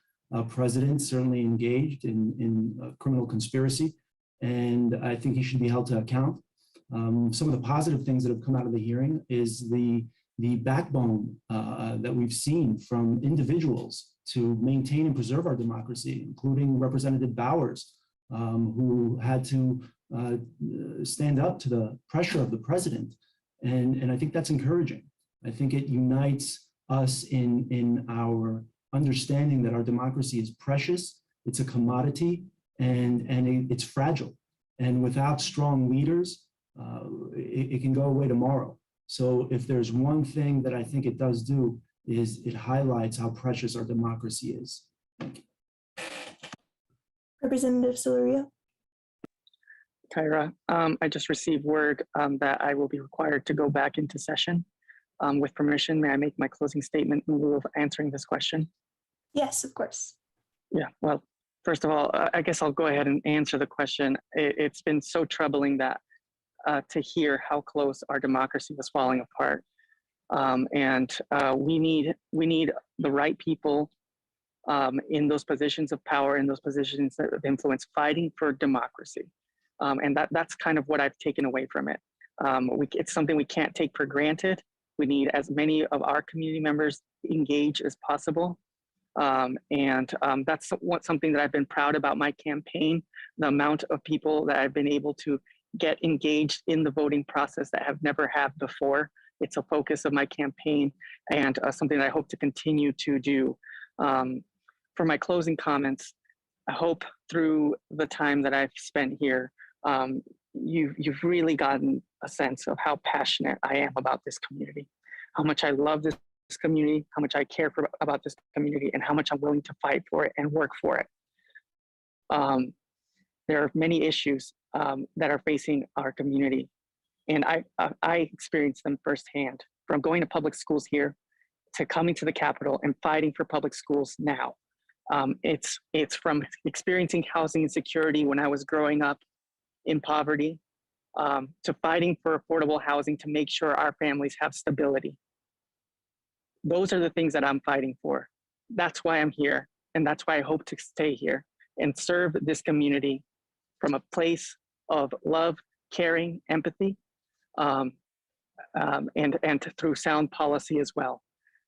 president certainly engaged in criminal conspiracy, and I think he should be held to account. Some of the positive things that have come out of the hearing is the backbone that we've seen from individuals to maintain and preserve our democracy, including Representative Bowers, who had to stand up to the pressure of the president. And I think that's encouraging. I think it unites us in our understanding that our democracy is precious, it's a commodity, and it's fragile. And without strong leaders, it can go away tomorrow. So if there's one thing that I think it does do is it highlights how precious our democracy is. Thank you. Representative Solorio. Kyra, I just received word that I will be required to go back into session. With permission, may I make my closing statement in lieu of answering this question? Yes, of course. Yeah, well, first of all, I guess I'll go ahead and answer the question. It's been so troubling that to hear how close our democracy was falling apart. We need the right people in those positions of power, in those positions of influence, fighting for democracy. And that's kind of what I've taken away from it. It's something we can't take for granted. We need as many of our community members engaged as possible. That's something that I've been proud about my campaign, the amount of people that I've been able to get engaged in the voting process that have never had before. It's a focus of my campaign and something that I hope to continue to do. For my closing comments, I hope through the time that I've spent here, you've really gotten a sense of how passionate I am about this community, how much I love this community, how much I care about this community, and how much I'm willing to fight for it and work for it. There are many issues that are facing our community, and I experienced them firsthand, from going to public schools here to coming to the Capitol and fighting for public schools now. It's from experiencing housing insecurity when I was growing up in poverty, to fighting for affordable housing to make sure our families have stability. Those are the things that I'm fighting for. That's why I'm here, and that's why I hope to stay here and serve this community from a place of love, caring, empathy, and through sound policy as well.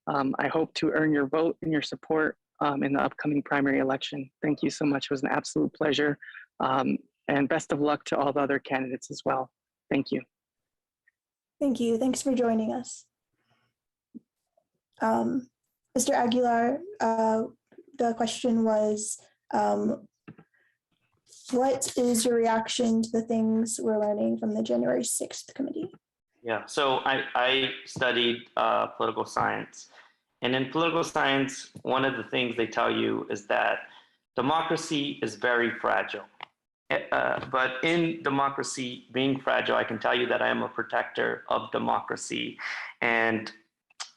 I hope to earn your vote and your support in the upcoming primary election. Thank you so much. It was an absolute pleasure. And best of luck to all the other candidates as well. Thank you. Thank you. Thanks for joining us. Mr. Aguilar, the question was, what is your reaction to the things we're learning from the January 6th committee? Yeah, so I studied political science. And in political science, one of the things they tell you is that democracy is very fragile. But in democracy being fragile, I can tell you that I am a protector of democracy, and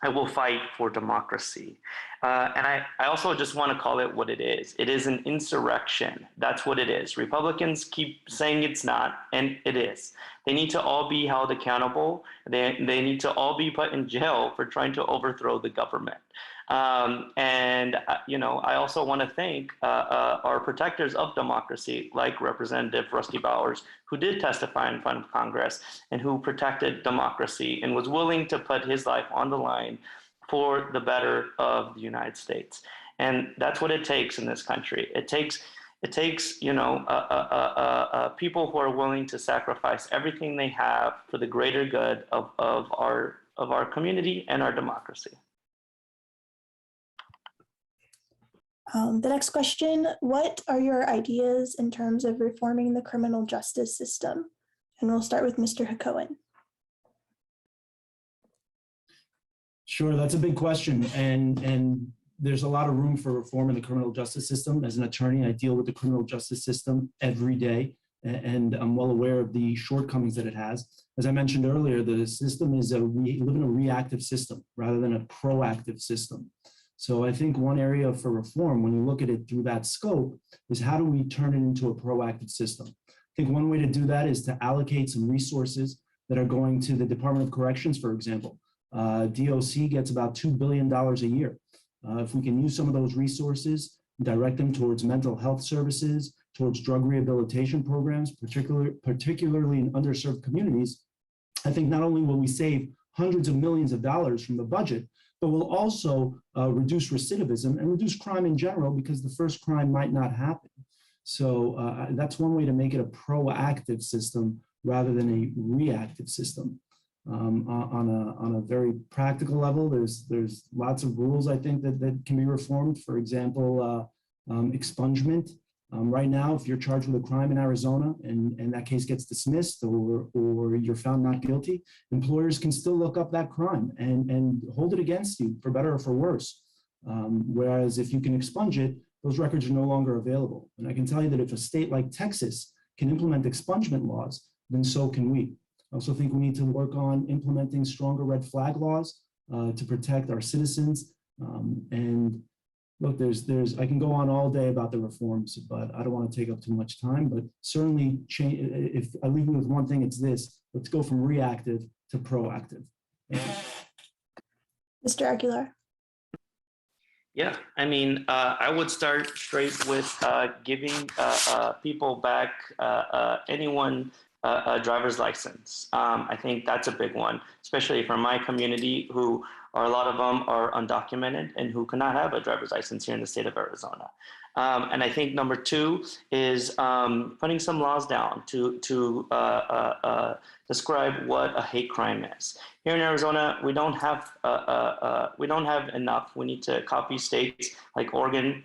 I will fight for democracy. And I also just want to call it what it is. It is an insurrection. That's what it is. Republicans keep saying it's not, and it is. They need to all be held accountable. They need to all be put in jail for trying to overthrow the government. I also want to thank our protectors of democracy, like Representative Rusty Bowers, who did testify in front of Congress and who protected democracy and was willing to put his life on the line for the better of the United States. And that's what it takes in this country. It takes people who are willing to sacrifice everything they have for the greater good of our community and our democracy. The next question, what are your ideas in terms of reforming the criminal justice system? And we'll start with Mr. Hacohen. Sure, that's a big question. And there's a lot of room for reform in the criminal justice system. As an attorney, I deal with the criminal justice system every day, and I'm well aware of the shortcomings that it has. As I mentioned earlier, the system is we live in a reactive system rather than a proactive system. So I think one area for reform, when you look at it through that scope, is how do we turn it into a proactive system? I think one way to do that is to allocate some resources that are going to the Department of Corrections, for example. DOC gets about $2 billion a year. If we can use some of those resources, direct them towards mental health services, towards drug rehabilitation programs, particularly in underserved communities, I think not only will we save hundreds of millions of dollars from the budget, but will also reduce recidivism and reduce crime in general, because the first crime might not happen. So that's one way to make it a proactive system rather than a reactive system. On a very practical level, there's lots of rules I think that can be reformed. For example, expungement. Right now, if you're charged with a crime in Arizona and that case gets dismissed or you're found not guilty, employers can still look up that crime and hold it against you for better or for worse. Whereas if you can expunge it, those records are no longer available. And I can tell you that if a state like Texas can implement expungement laws, then so can we. I also think we need to work on implementing stronger red flag laws to protect our citizens. And look, I can go on all day about the reforms, but I don't want to take up too much time. But certainly, if I leave you with one thing, it's this: let's go from reactive to proactive. Mr. Aguilar. Yeah, I mean, I would start straight with giving people back, anyone, a driver's license. I think that's a big one, especially for my community, who a lot of them are undocumented and who cannot have a driver's license here in the state of Arizona. And I think number two is putting some laws down to describe what a hate crime is. Here in Arizona, we don't have enough. We need to copy states like Oregon,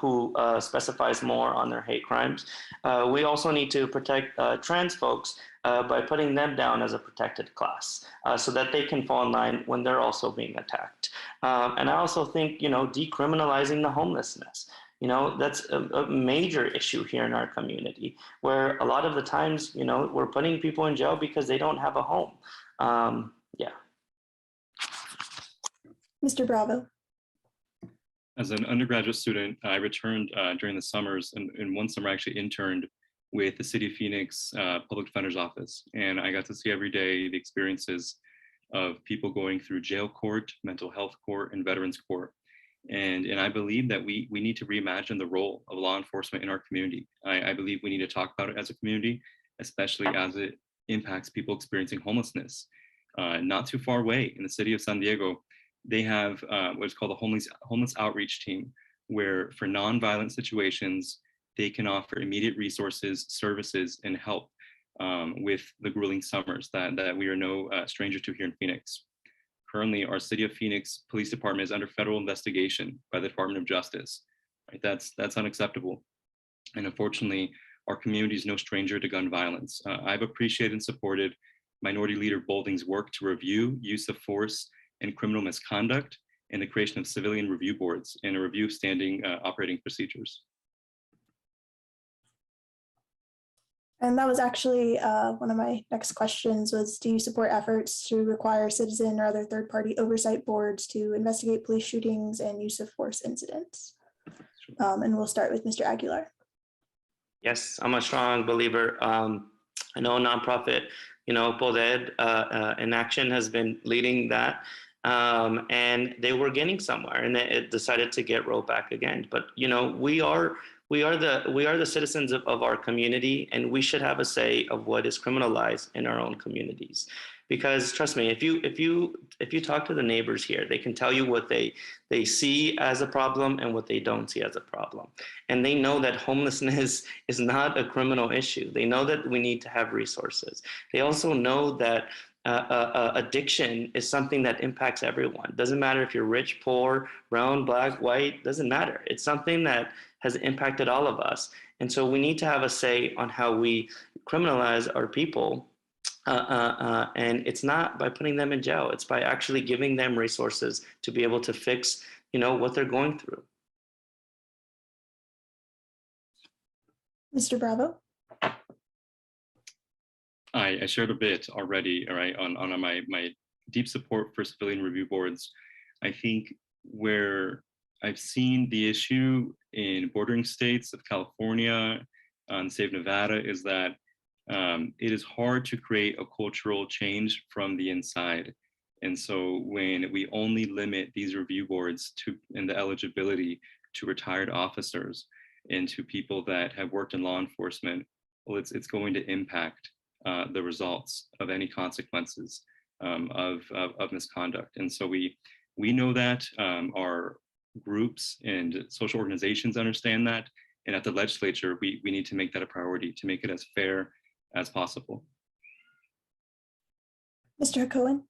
who specifies more on their hate crimes. We also need to protect trans folks by putting them down as a protected class so that they can fall in line when they're also being attacked. And I also think, decriminalizing the homelessness. That's a major issue here in our community, where a lot of the times, we're putting people in jail because they don't have a home. Yeah. Mr. Bravo. As an undergraduate student, I returned during the summers, and in one summer I actually interned with the City of Phoenix Public Defender's Office. And I got to see every day the experiences of people going through jail court, mental health court, and veterans court. And I believe that we need to reimagine the role of law enforcement in our community. I believe we need to talk about it as a community, especially as it impacts people experiencing homelessness. Not too far away in the city of San Diego, they have what's called the homeless outreach team, where for nonviolent situations, they can offer immediate resources, services, and help with the grueling summers that we are no stranger to here in Phoenix. Currently, our City of Phoenix Police Department is under federal investigation by the Department of Justice. Right? That's unacceptable. And unfortunately, our community is no stranger to gun violence. I've appreciated and supported Minority Leader Bolding's work to review use of force and criminal misconduct, and the creation of civilian review boards and a review of standing operating procedures. And that was actually one of my next questions was, do you support efforts to require citizen or other third-party oversight boards to investigate police shootings and use of force incidents? And we'll start with Mr. Aguilar. Yes, I'm a strong believer. I know a nonprofit, Poder in Action has been leading that. And they were getting somewhere, and it decided to get rolled back again. But we are the citizens of our community, and we should have a say of what is criminalized in our own communities. Because trust me, if you talk to the neighbors here, they can tell you what they see as a problem and what they don't see as a problem. And they know that homelessness is not a criminal issue. They know that we need to have resources. They also know that addiction is something that impacts everyone. Doesn't matter if you're rich, poor, brown, black, white, doesn't matter. It's something that has impacted all of us. And so we need to have a say on how we criminalize our people. And it's not by putting them in jail. It's by actually giving them resources to be able to fix, what they're going through. Mr. Bravo. I shared a bit already, right, on my deep support for civilian review boards. I think where I've seen the issue in bordering states of California and the state of Nevada is that it is hard to create a cultural change from the inside. And so when we only limit these review boards and the eligibility to retired officers, into people that have worked in law enforcement, well, it's going to impact the results of any consequences of misconduct. And so we know that, our groups and social organizations understand that. And at the legislature, we need to make that a priority, to make it as fair as possible. Mr. Cohen?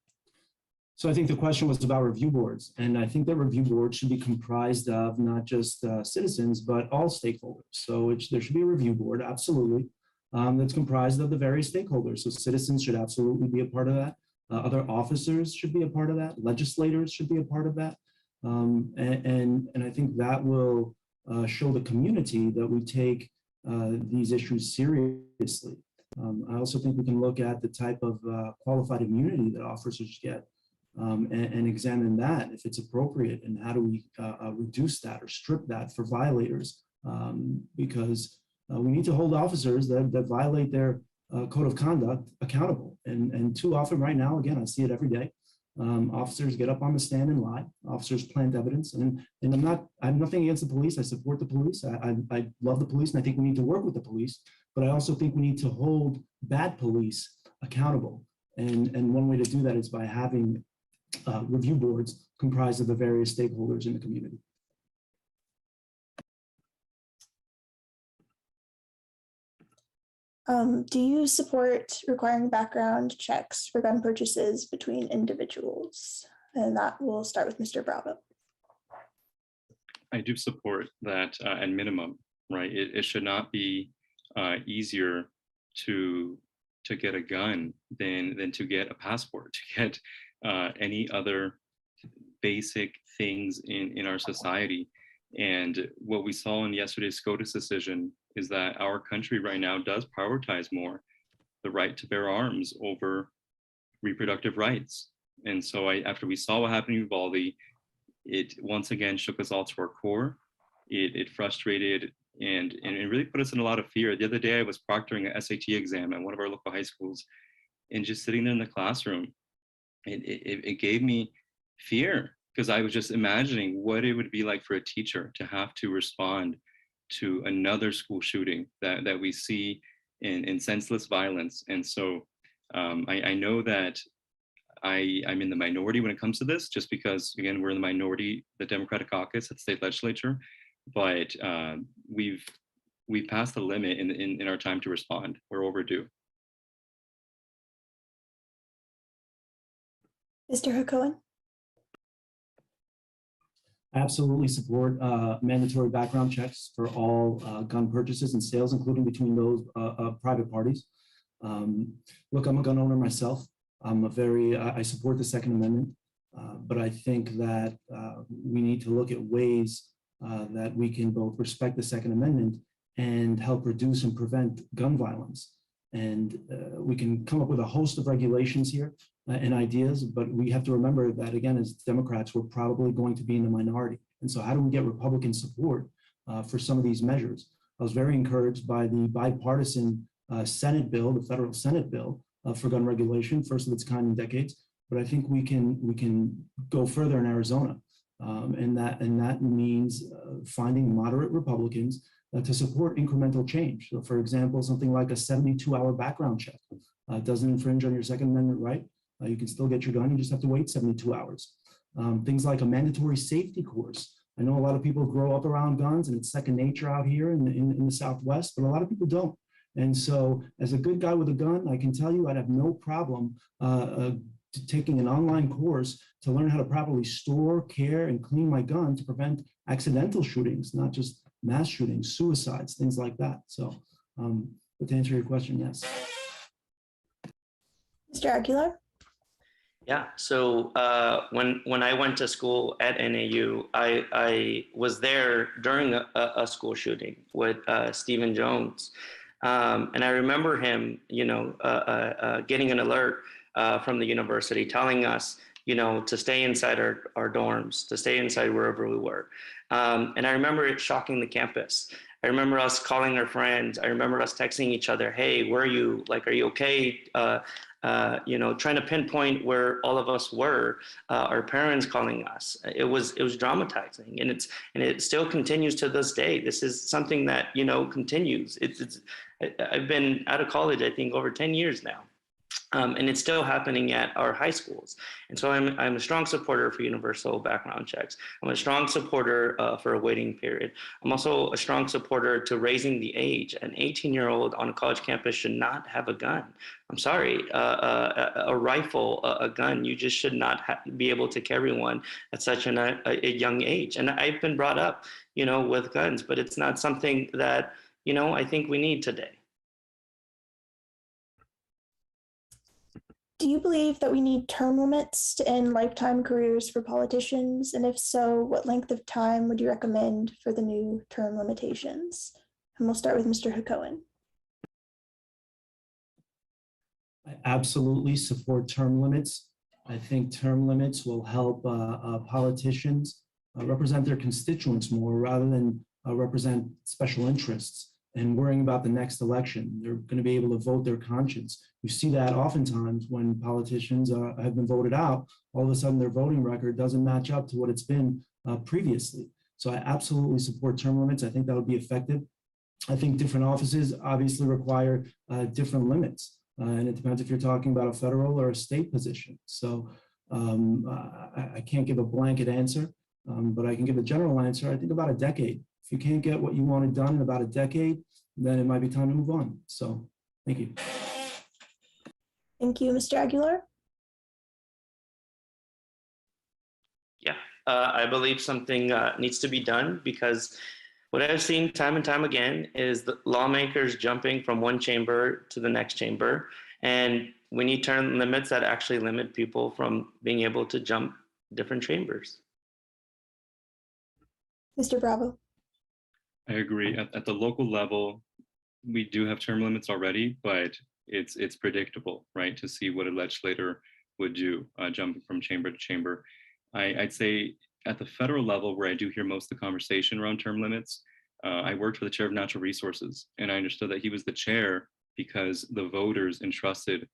So I think the question was about review boards, and I think that review boards should be comprised of not just citizens, but all stakeholders. So there should be a review board, absolutely, that's comprised of the various stakeholders. So citizens should absolutely be a part of that. Other officers should be a part of that. Legislators should be a part of that. And I think that will show the community that we take these issues seriously. I also think we can look at the type of qualified immunity that officers get. And examine that if it's appropriate, and how do we reduce that or strip that for violators, because we need to hold officers that violate their code of conduct accountable. And too often right now, again, I see it every day. Officers get up on the stand and lie. Officers plant evidence, and I have nothing against the police. I support the police. I love the police, and I think we need to work with the police. But I also think we need to hold bad police accountable. And one way to do that is by having review boards comprised of the various stakeholders in the community. Do you support requiring background checks for gun purchases between individuals? And that will start with Mr. Bravo. I do support that at minimum, right? It should not be easier to get a gun than to get a passport, to get any other basic things in our society. And what we saw in yesterday's SCOTUS decision is that our country right now does prioritize more the right to bear arms over reproductive rights. And so after we saw what happened in Uvalde, it once again shook us all to our core. It frustrated and it really put us in a lot of fear. The other day I was proctoring an SAT exam at one of our local high schools, and just sitting there in the classroom, it gave me fear, because I was just imagining what it would be like for a teacher to have to respond to another school shooting that we see in senseless violence. And so I know that I'm in the minority when it comes to this, just because, again, we're in the minority, the Democratic caucus at the state legislature, but we've passed the limit in our time to respond. We're overdue. Mr. Cohen? Absolutely support mandatory background checks for all gun purchases and sales, including between those private parties. Look, I'm a gun owner myself. I support the Second Amendment, but I think that we need to look at ways that we can both respect the Second Amendment and help reduce and prevent gun violence. And we can come up with a host of regulations here and ideas, but we have to remember that, again, as Democrats, we're probably going to be in the minority. And so how do we get Republican support for some of these measures? I was very encouraged by the bipartisan Senate bill, the federal Senate bill for gun regulation, first of its kind in decades. But I think we can go further in Arizona. And that means finding moderate Republicans to support incremental change. So for example, something like a 72-hour background check doesn't infringe on your Second Amendment right. You can still get your gun, you just have to wait 72 hours. Things like a mandatory safety course. I know a lot of people grow up around guns and it's second nature out here in the Southwest, but a lot of people don't. And so as a good guy with a gun, I can tell you I'd have no problem taking an online course to learn how to properly store, care, and clean my gun to prevent accidental shootings, not just mass shootings, suicides, things like that. So, but to answer your question, yes. Mr. Aguilar? Yeah, so when I went to school at NAU, I was there during a school shooting with Stephen Jones. And I remember him, getting an alert from the university telling us, to stay inside our dorms, to stay inside wherever we were. And I remember it shocking the campus. I remember us calling our friends. I remember us texting each other, hey, where are you? Like, are you okay? Trying to pinpoint where all of us were, our parents calling us. It was dramatizing, and it still continues to this day. This is something that, continues. I've been out of college, I think, over 10 years now. And it's still happening at our high schools. And so I'm a strong supporter for universal background checks. I'm a strong supporter for a waiting period. I'm also a strong supporter to raising the age. An 18-year-old on a college campus should not have a gun. I'm sorry, a rifle, a gun, you just should not be able to carry one at such a young age. And I've been brought up, with guns, but it's not something that, I think we need today. Do you believe that we need term limits to end lifetime careers for politicians? And if so, what length of time would you recommend for the new term limitations? And we'll start with Mr. Hakohen. I absolutely support term limits. I think term limits will help politicians represent their constituents more rather than represent special interests and worrying about the next election. They're going to be able to vote their conscience. You see that oftentimes when politicians have been voted out, all of a sudden their voting record doesn't match up to what it's been previously. So I absolutely support term limits. I think that would be effective. I think different offices obviously require different limits. And it depends if you're talking about a federal or a state position. So I can't give a blanket answer, but I can give a general answer. I think about a decade. If you can't get what you wanted done in about a decade, then it might be time to move on. So thank you. Thank you, Mr. Aguilar. Yeah, I believe something needs to be done, because what I've seen time and time again is the lawmakers jumping from one chamber to the next chamber. And we need term limits that actually limit people from being able to jump different chambers. Mr. Bravo. I agree. At the local level, we do have term limits already, but it's predictable, right? To see what a legislator would do, jumping from chamber to chamber. I'd say at the federal level, where I do hear most of the conversation around term limits, I worked for the chair of natural resources, and I understood that he was the chair because the voters entrusted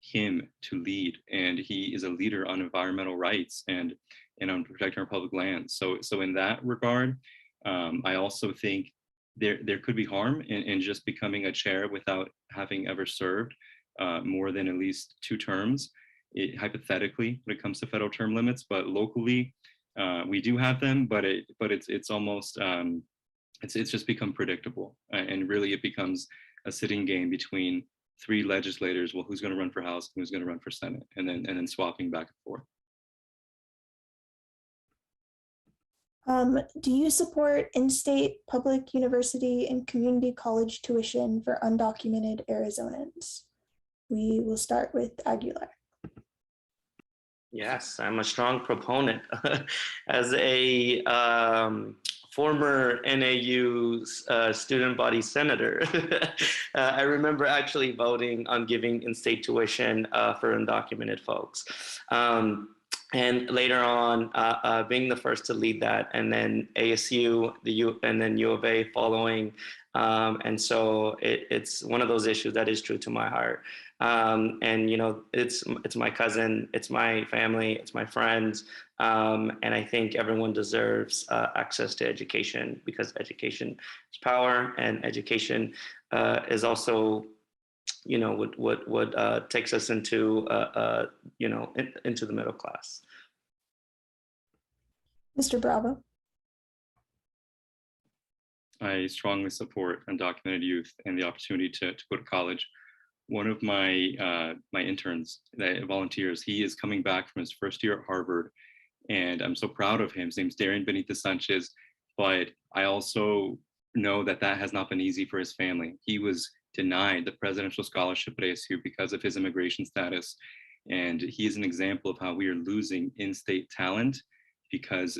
him to lead, and he is a leader on environmental rights and on protecting our public lands. So in that regard, I also think there could be harm in just becoming a chair without having ever served more than at least 2 terms, hypothetically, when it comes to federal term limits. But locally, we do have them, but it's almost it's just become predictable, and really it becomes a sitting game between 3 legislators. Well, who's going to run for House, who's going to run for Senate, and then swapping back and forth. Do you support in-state public university and community college tuition for undocumented Arizonans? We will start with Aguilar. Yes, I'm a strong proponent. As a former NAU student body senator, I remember actually voting on giving in-state tuition for undocumented folks. And later on, being the first to lead that, and then ASU, and then U of A following. And so it's one of those issues that is true to my heart. And it's my cousin, it's my family, it's my friends, and I think everyone deserves access to education, because education is power, and education is also, what takes us into into the middle class. Mr. Bravo. I strongly support undocumented youth and the opportunity to go to college. One of my interns, that volunteers, he is coming back from his first year at Harvard, and I'm so proud of him. His name's Darian Benitez Sanchez, but I also know that has not been easy for his family. He was denied the presidential scholarship at ASU because of his immigration status, and he is an example of how we are losing in-state talent, because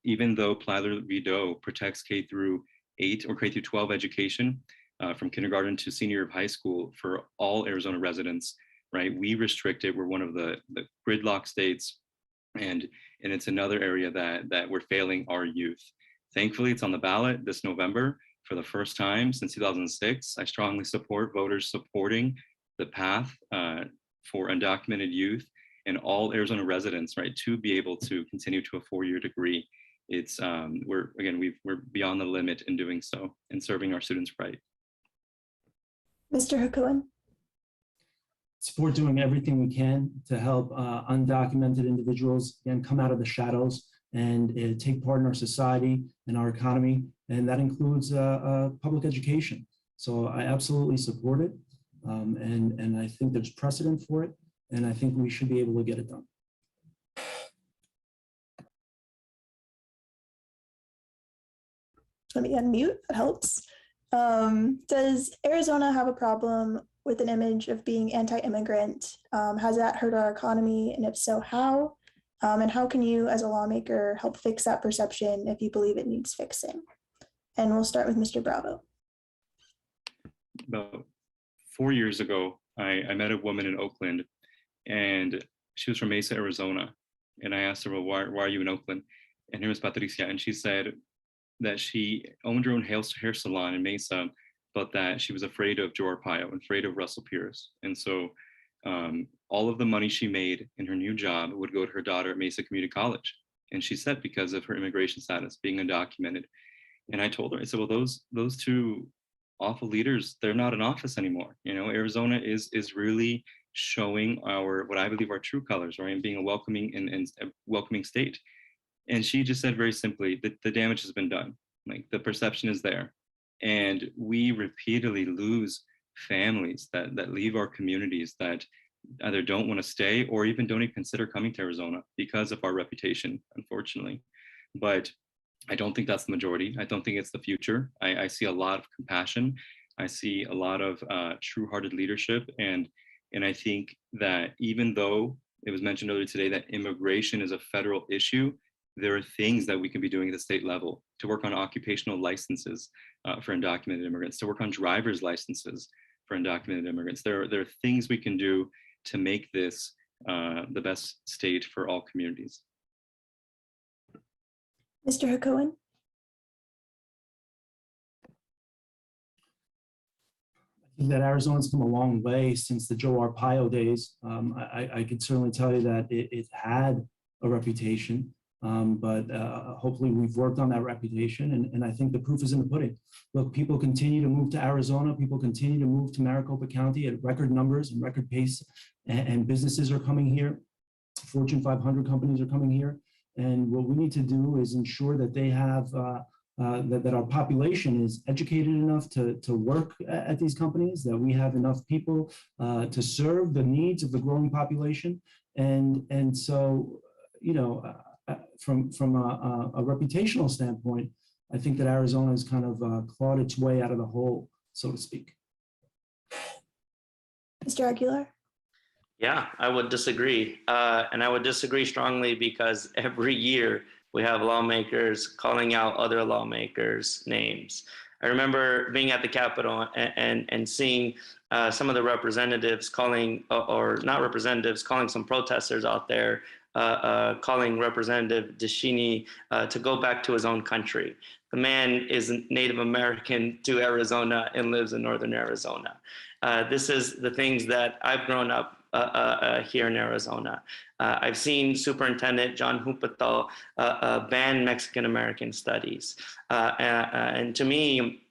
even though Plyler v. Doe protects K-8 or K-12 education, from kindergarten to senior year of high school for all Arizona residents, right? We restrict it. We're one of the gridlock states, and it's another area that we're failing our youth. Thankfully, it's on the ballot this November, for the first time since 2006. I strongly support voters supporting the path for undocumented youth and all Arizona residents, right, to be able to continue to a 4-year degree. It's we're beyond the limit in doing so and serving our students right. Mr. Hakouen. Support doing everything we can to help undocumented individuals again come out of the shadows and take part in our society and our economy, and that includes public education. So I absolutely support it, and I think there's precedent for it, and I think we should be able to get it done. Let me unmute, that helps. Does Arizona have a problem with an image of being anti-immigrant? Has that hurt our economy? And if so, how? And how can you, as a lawmaker, help fix that perception if you believe it needs fixing? And we'll start with Mr. Bravo. About 4 years ago, I met a woman in Oakland, and she was from Mesa, Arizona. And I asked her, well, why are you in Oakland? And her name was Patricia, and she said that she owned her own hair salon in Mesa, but that she was afraid of Joe Arpaio, afraid of Russell Pierce. And so all of the money she made in her new job would go to her daughter at Mesa Community College. And she said because of her immigration status, being undocumented. And I told her, I said, well, those two awful leaders, they're not in office anymore. You know, Arizona is really showing what I believe are true colors, right? And being a welcoming and a welcoming state. And she just said very simply that the damage has been done. Like the perception is there. And we repeatedly lose families that leave our communities that either don't want to stay or even don't even consider coming to Arizona because of our reputation, unfortunately. But I don't think that's the majority. I don't think it's the future. I see a lot of compassion. I see a lot of true-hearted leadership. And I think that even though it was mentioned earlier today that immigration is a federal issue, there are things that we can be doing at the state level to work on occupational licenses for undocumented immigrants, to work on driver's licenses for undocumented immigrants. There are things we can do to make this the best state for all communities. Mr. Hakouen. I think that Arizona's come a long way since the Joe Arpaio days. I can certainly tell you that it had a reputation. But hopefully we've worked on that reputation, and I think the proof is in the pudding. Look, people continue to move to Arizona, people continue to move to Maricopa County at record numbers and record pace, and businesses are coming here. Fortune 500 companies are coming here, and what we need to do is ensure that they have, that our population is educated enough to work at these companies, that we have enough people to serve the needs of the growing population, and so, you know, from a reputational standpoint, I think that Arizona has kind of clawed its way out of the hole, so to speak. Mr. Aguilar. Yeah, I would disagree. And I would disagree strongly because every year we have lawmakers calling out other lawmakers' names. I remember being at the Capitol and seeing some of the representatives calling, or not representatives, calling some protesters out there, calling Representative Deshini to go back to his own country. The man is Native American to Arizona and lives in northern Arizona. This is the things that I've grown up here in Arizona. I've seen Superintendent John Hupatal ban Mexican American studies. And to me,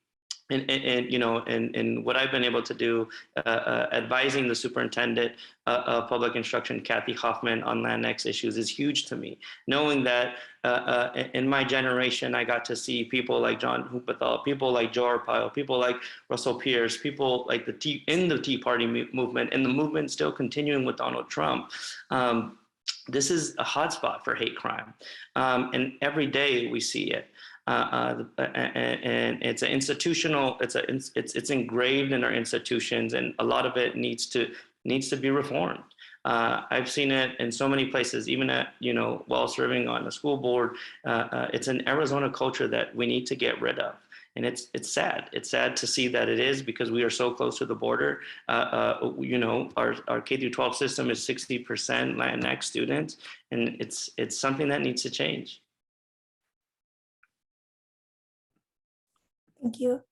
and what I've been able to do, advising the superintendent of public instruction, Kathy Hoffman, on Latinx issues is huge to me. Knowing that in my generation, I got to see people like John Hupatal, people like Joe Arpaio, people like Russell Pierce, people like the Tea Party movement, and the movement still continuing with Donald Trump. This is a hotspot for hate crime, and every day we see it. And it's an institutional, it's engraved in our institutions, and a lot of it needs to be reformed. I've seen it in so many places, even at, while serving on the school board. It's an Arizona culture that we need to get rid of. And it's sad. It's sad to see that it is, because we are so close to the border. Our K-12 system is 60% Latinx students, and it's something that needs to change. Thank you.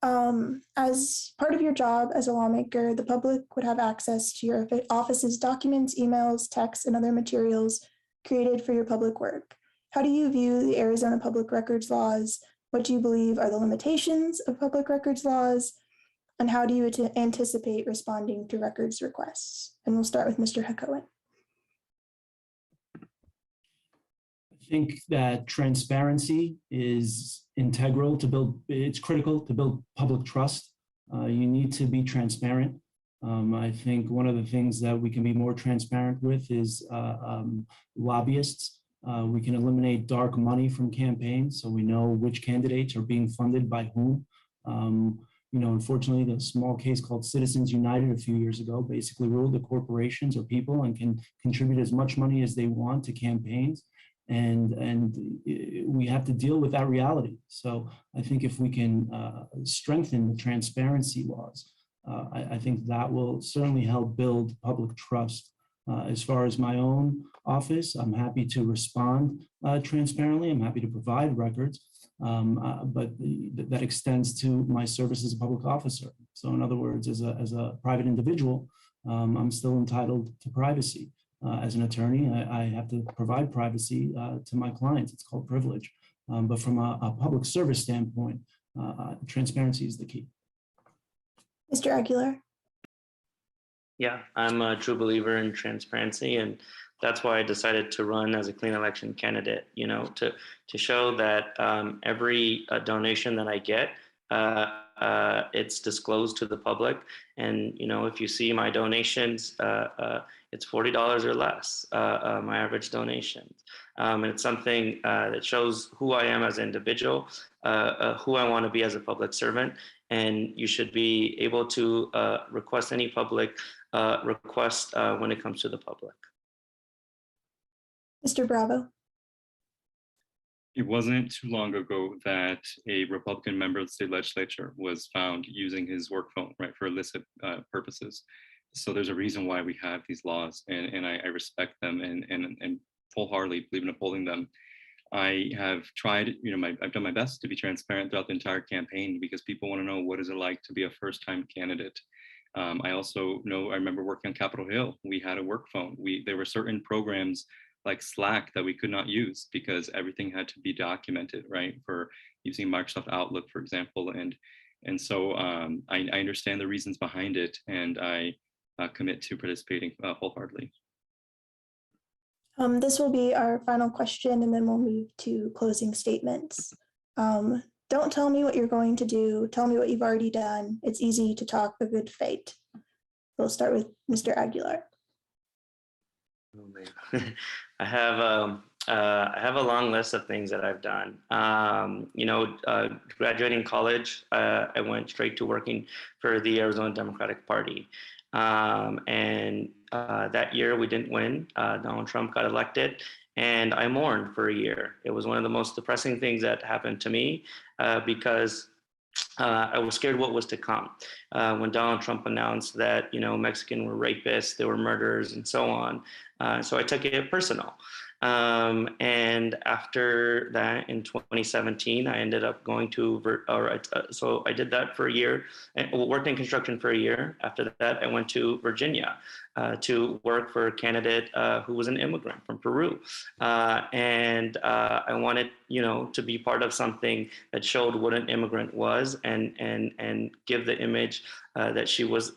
As part of your job as a lawmaker, the public would have access to your office's documents, emails, texts, and other materials created for your public work. How do you view the Arizona Public Records laws? What do you believe are the limitations of public records laws? And how do you anticipate responding to records requests? And we'll start with Mr. Hakohen. I think that transparency is integral to build, it's critical to build public trust. You need to be transparent. I think one of the things that we can be more transparent with is lobbyists. We can eliminate dark money from campaigns so we know which candidates are being funded by whom. Unfortunately, the small case called Citizens United a few years ago basically ruled that corporations are people and can contribute as much money as they want to campaigns. And we have to deal with that reality. So I think if we can strengthen the transparency laws, I think that will certainly help build public trust. As far as my own office, I'm happy to respond transparently. I'm happy to provide records, but that extends to my service as a public officer. So in other words, as a private individual, I'm still entitled to privacy. As an attorney, I have to provide privacy to my clients. It's called privilege. But from a public service standpoint, transparency is the key. Mr. Aguilar. Yeah, I'm a true believer in transparency, and that's why I decided to run as a clean election candidate, to show that every donation that I get, it's disclosed to the public. And, if you see my donations, it's $40 or less, my average donations. And it's something that shows who I am as an individual, who I want to be as a public servant. And you should be able to request any public request when it comes to the public. Mr. Bravo. It wasn't too long ago that a Republican member of the state legislature was found using his work phone, right, for illicit purposes. So there's a reason why we have these laws, and I respect them and wholeheartedly believe in upholding them. I have tried, I've done my best to be transparent throughout the entire campaign because people want to know what is it like to be a first-time candidate. I also know, I remember working on Capitol Hill, we had a work phone. There were certain programs like Slack that we could not use because everything had to be documented, right? For using Microsoft Outlook, for example. And so I understand the reasons behind it, and I commit to participating wholeheartedly. This will be our final question, and then we'll move to closing statements. Don't tell me what you're going to do. Tell me what you've already done. It's easy to talk a good fight. We'll start with Mr. Aguilar. Oh man, I have a long list of things that I've done. Graduating college, I went straight to working for the Arizona Democratic Party. And that year we didn't win. Donald Trump got elected, and I mourned for a year. It was one of the most depressing things that happened to me because I was scared what was to come. When Donald Trump announced that, Mexican were rapists, they were murderers, and so on. So I took it personal. And after that, in 2017, I ended up going so I did that for a year, and worked in construction for a year. After that, I went to Virginia to work for a candidate who was an immigrant from Peru. And I wanted, to be part of something that showed what an immigrant was and give the image that she was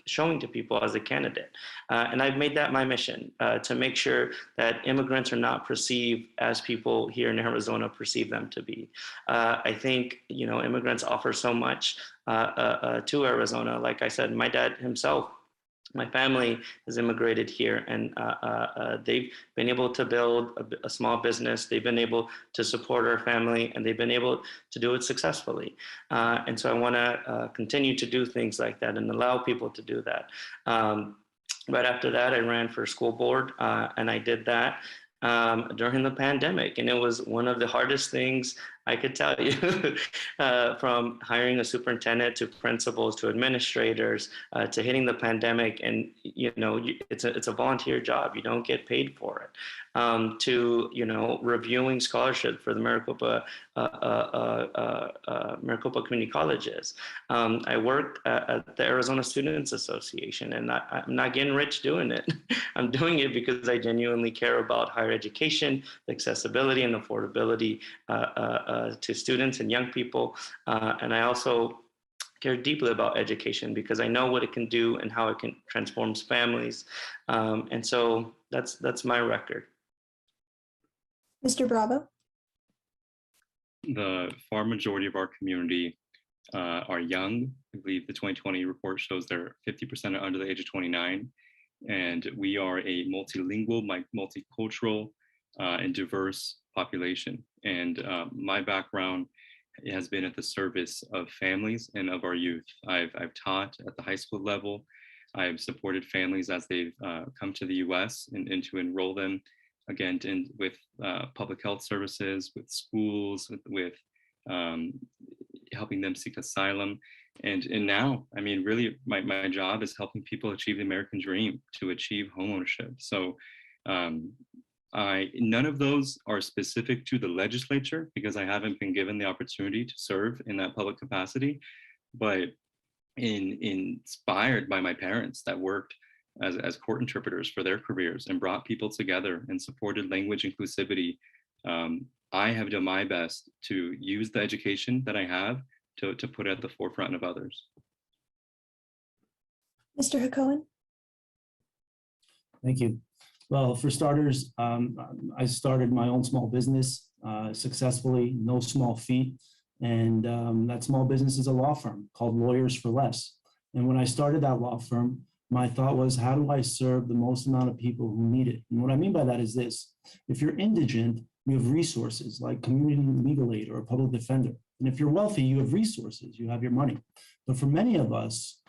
showing to people as a candidate. And I've made that my mission, to make sure that immigrants are not perceived as people here in Arizona perceive them to be. I think, immigrants offer so much to Arizona. Like I said, my dad himself, my family has immigrated here, and they've been able to build a small business. They've been able to support our family, and they've been able to do it successfully. And so I want to continue to do things like that and allow people to do that. Right after that, I ran for school board, and I did that during the pandemic. And it was one of the hardest things I could tell you, from hiring a superintendent to principals to administrators to hitting the pandemic, and it's a volunteer job. You don't get paid for it. To reviewing scholarship for the Maricopa Community Colleges. I work at the Arizona Students Association, and I'm not getting rich doing it. I'm doing it because I genuinely care about higher education, the accessibility and affordability to students and young people. And I also care deeply about education because I know what it can do and how it can transform families. And so that's my record. Mr. Bravo. The far majority of our community are young. I believe the 2020 report shows they're 50% are under the age of 29. And we are a multilingual, multicultural, and diverse population. And my background has been at the service of families and of our youth. I've taught at the high school level. I've supported families as they've come to the US and to enroll them again with public health services, with schools, with helping them seek asylum. And now, I mean, really, my job is helping people achieve the American dream, to achieve homeownership. So none of those are specific to the legislature because I haven't been given the opportunity to serve in that public capacity, but inspired by my parents that worked as court interpreters for their careers and brought people together and supported language inclusivity. I have done my best to use the education that I have to put at the forefront of others. Mr. Hacohen. Thank you. Well, for starters, I started my own small business successfully, no small feat. And that small business is a law firm called Lawyers for Less. And when I started that law firm, my thought was, how do I serve the most amount of people who need it? And what I mean by that is this: if you're indigent, you have resources like community legal aid or a public defender. And if you're wealthy, you have resources, you have your money. But for many of us,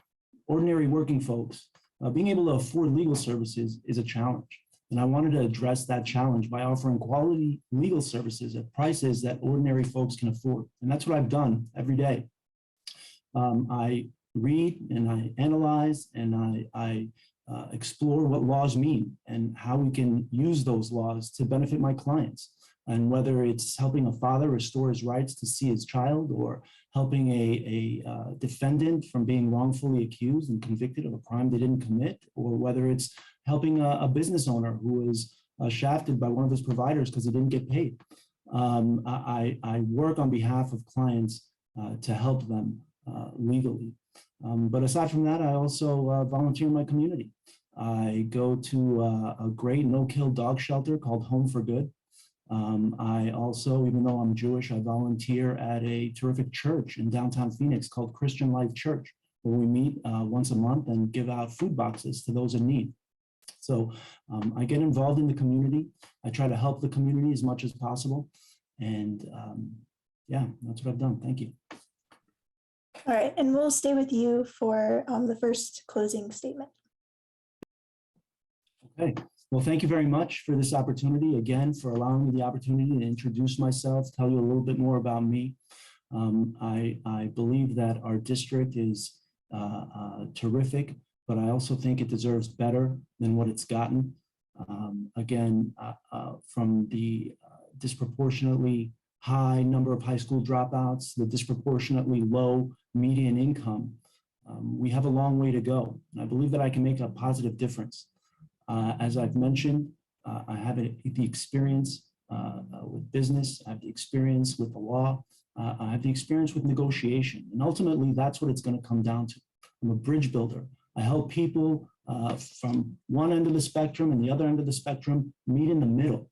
ordinary working folks, being able to afford legal services is a challenge. And I wanted to address that challenge by offering quality legal services at prices that ordinary folks can afford. And that's what I've done every day. I read and I analyze and I explore what laws mean and how we can use those laws to benefit my clients. And whether it's helping a father restore his rights to see his child, or helping a defendant from being wrongfully accused and convicted of a crime they didn't commit, or whether it's helping a business owner who was shafted by one of his providers because he didn't get paid. I work on behalf of clients to help them legally. But aside from that, I also volunteer in my community. I go to a great no-kill dog shelter called Home for Good. I also, even though I'm Jewish, I volunteer at a terrific church in downtown Phoenix called Christian Life Church, where we meet once a month and give out food boxes to those in need. So I get involved in the community. I try to help the community as much as possible. And yeah, that's what I've done. Thank you. All right, and we'll stay with you for the first closing statement. Okay, well, thank you very much for this opportunity, again, for allowing me the opportunity to introduce myself, tell you a little bit more about me. I believe that our district is terrific, but I also think it deserves better than what it's gotten. Again, from the disproportionately high number of high school dropouts, the disproportionately low median income, we have a long way to go. And I believe that I can make a positive difference. As I've mentioned, I have the experience with business, I have the experience with the law, I have the experience with negotiation. And ultimately, that's what it's going to come down to. I'm a bridge builder. I help people from one end of the spectrum and the other end of the spectrum meet in the middle.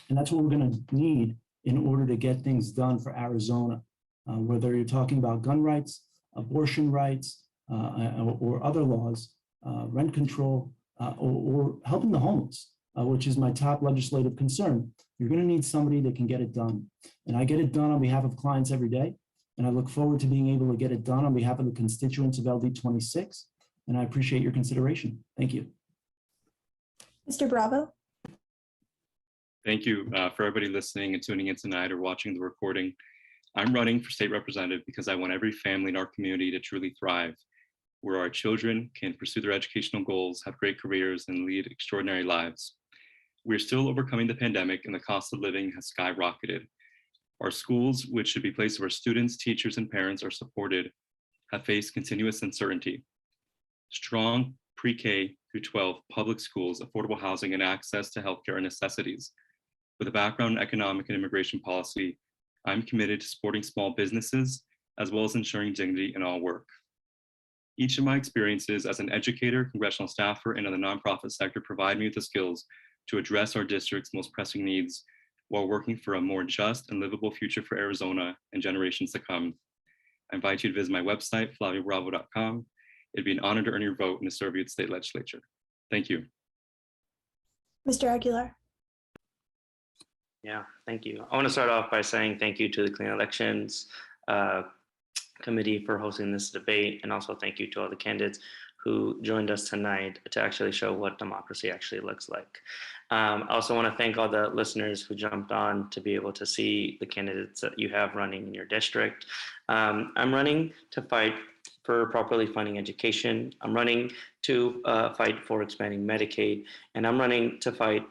And that's what we're going to need in order to get things done for Arizona, whether you're talking about gun rights, abortion rights, or other laws, rent control, or helping the homeless, which is my top legislative concern. You're going to need somebody that can get it done. And I get it done on behalf of clients every day. And I look forward to being able to get it done on behalf of the constituents of LD 26. And I appreciate your consideration. Thank you. Mr. Bravo. Thank you for everybody listening and tuning in tonight or watching the recording. I'm running for state representative because I want every family in our community to truly thrive, where our children can pursue their educational goals, have great careers, and lead extraordinary lives. We're still overcoming the pandemic and the cost of living has skyrocketed. Our schools, which should be places where students, teachers, and parents are supported, have faced continuous uncertainty. Strong pre-K through 12 public schools, affordable housing, and access to healthcare are necessities. With a background in economic and immigration policy, I'm committed to supporting small businesses as well as ensuring dignity in all work. Each of my experiences as an educator, congressional staffer, and in the nonprofit sector provide me with the skills to address our district's most pressing needs while working for a more just and livable future for Arizona and generations to come. I invite you to visit my website, flaviobravo.com. It'd be an honor to earn your vote and to serve you at the state legislature. Thank you. Mr. Aguilar. Yeah, thank you. I want to start off by saying thank you to the Clean Elections Committee for hosting this debate, and also thank you to all the candidates who joined us tonight to actually show what democracy actually looks like. I also want to thank all the listeners who jumped on to be able to see the candidates that you have running in your district. I'm running to fight for properly funding education. I'm running to fight for expanding Medicaid, and I'm running to fight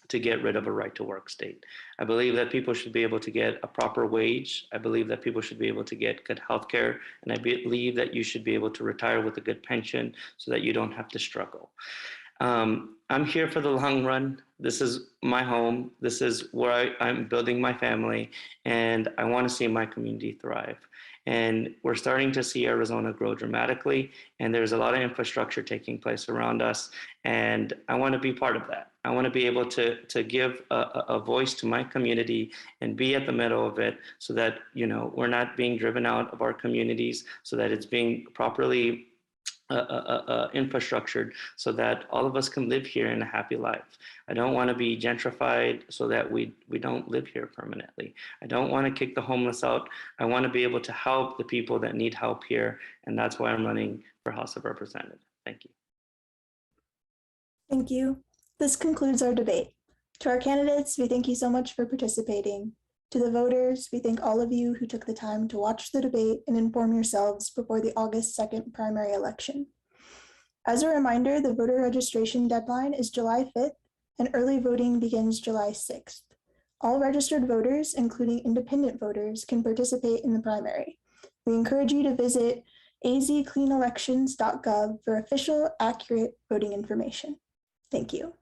to get rid of a right to work state. I believe that people should be able to get a proper wage. I believe that people should be able to get good health care. And I believe that you should be able to retire with a good pension so that you don't have to struggle. I'm here for the long run. This is my home. This is where I'm building my family, and I want to see my community thrive. And we're starting to see Arizona grow dramatically, and there's a lot of infrastructure taking place around us, and I want to be part of that. I want to be able to give a voice to my community and be at the middle of it so that, you know, we're not being driven out of our communities, so that it's being properly infrastructured so that all of us can live here in a happy life. I don't want to be gentrified so that we don't live here permanently. I don't want to kick the homeless out. I want to be able to help the people that need help here, and that's why I'm running for House of Representatives. Thank you. Thank you. This concludes our debate. To our candidates, we thank you so much for participating. To the voters, we thank all of you who took the time to watch the debate and inform yourselves before the August 2nd primary election. As a reminder, the voter registration deadline is July 5th, and early voting begins July 6th. All registered voters, including independent voters, can participate in the primary. We encourage you to visit azcleanelections.gov for official, accurate voting information. Thank you.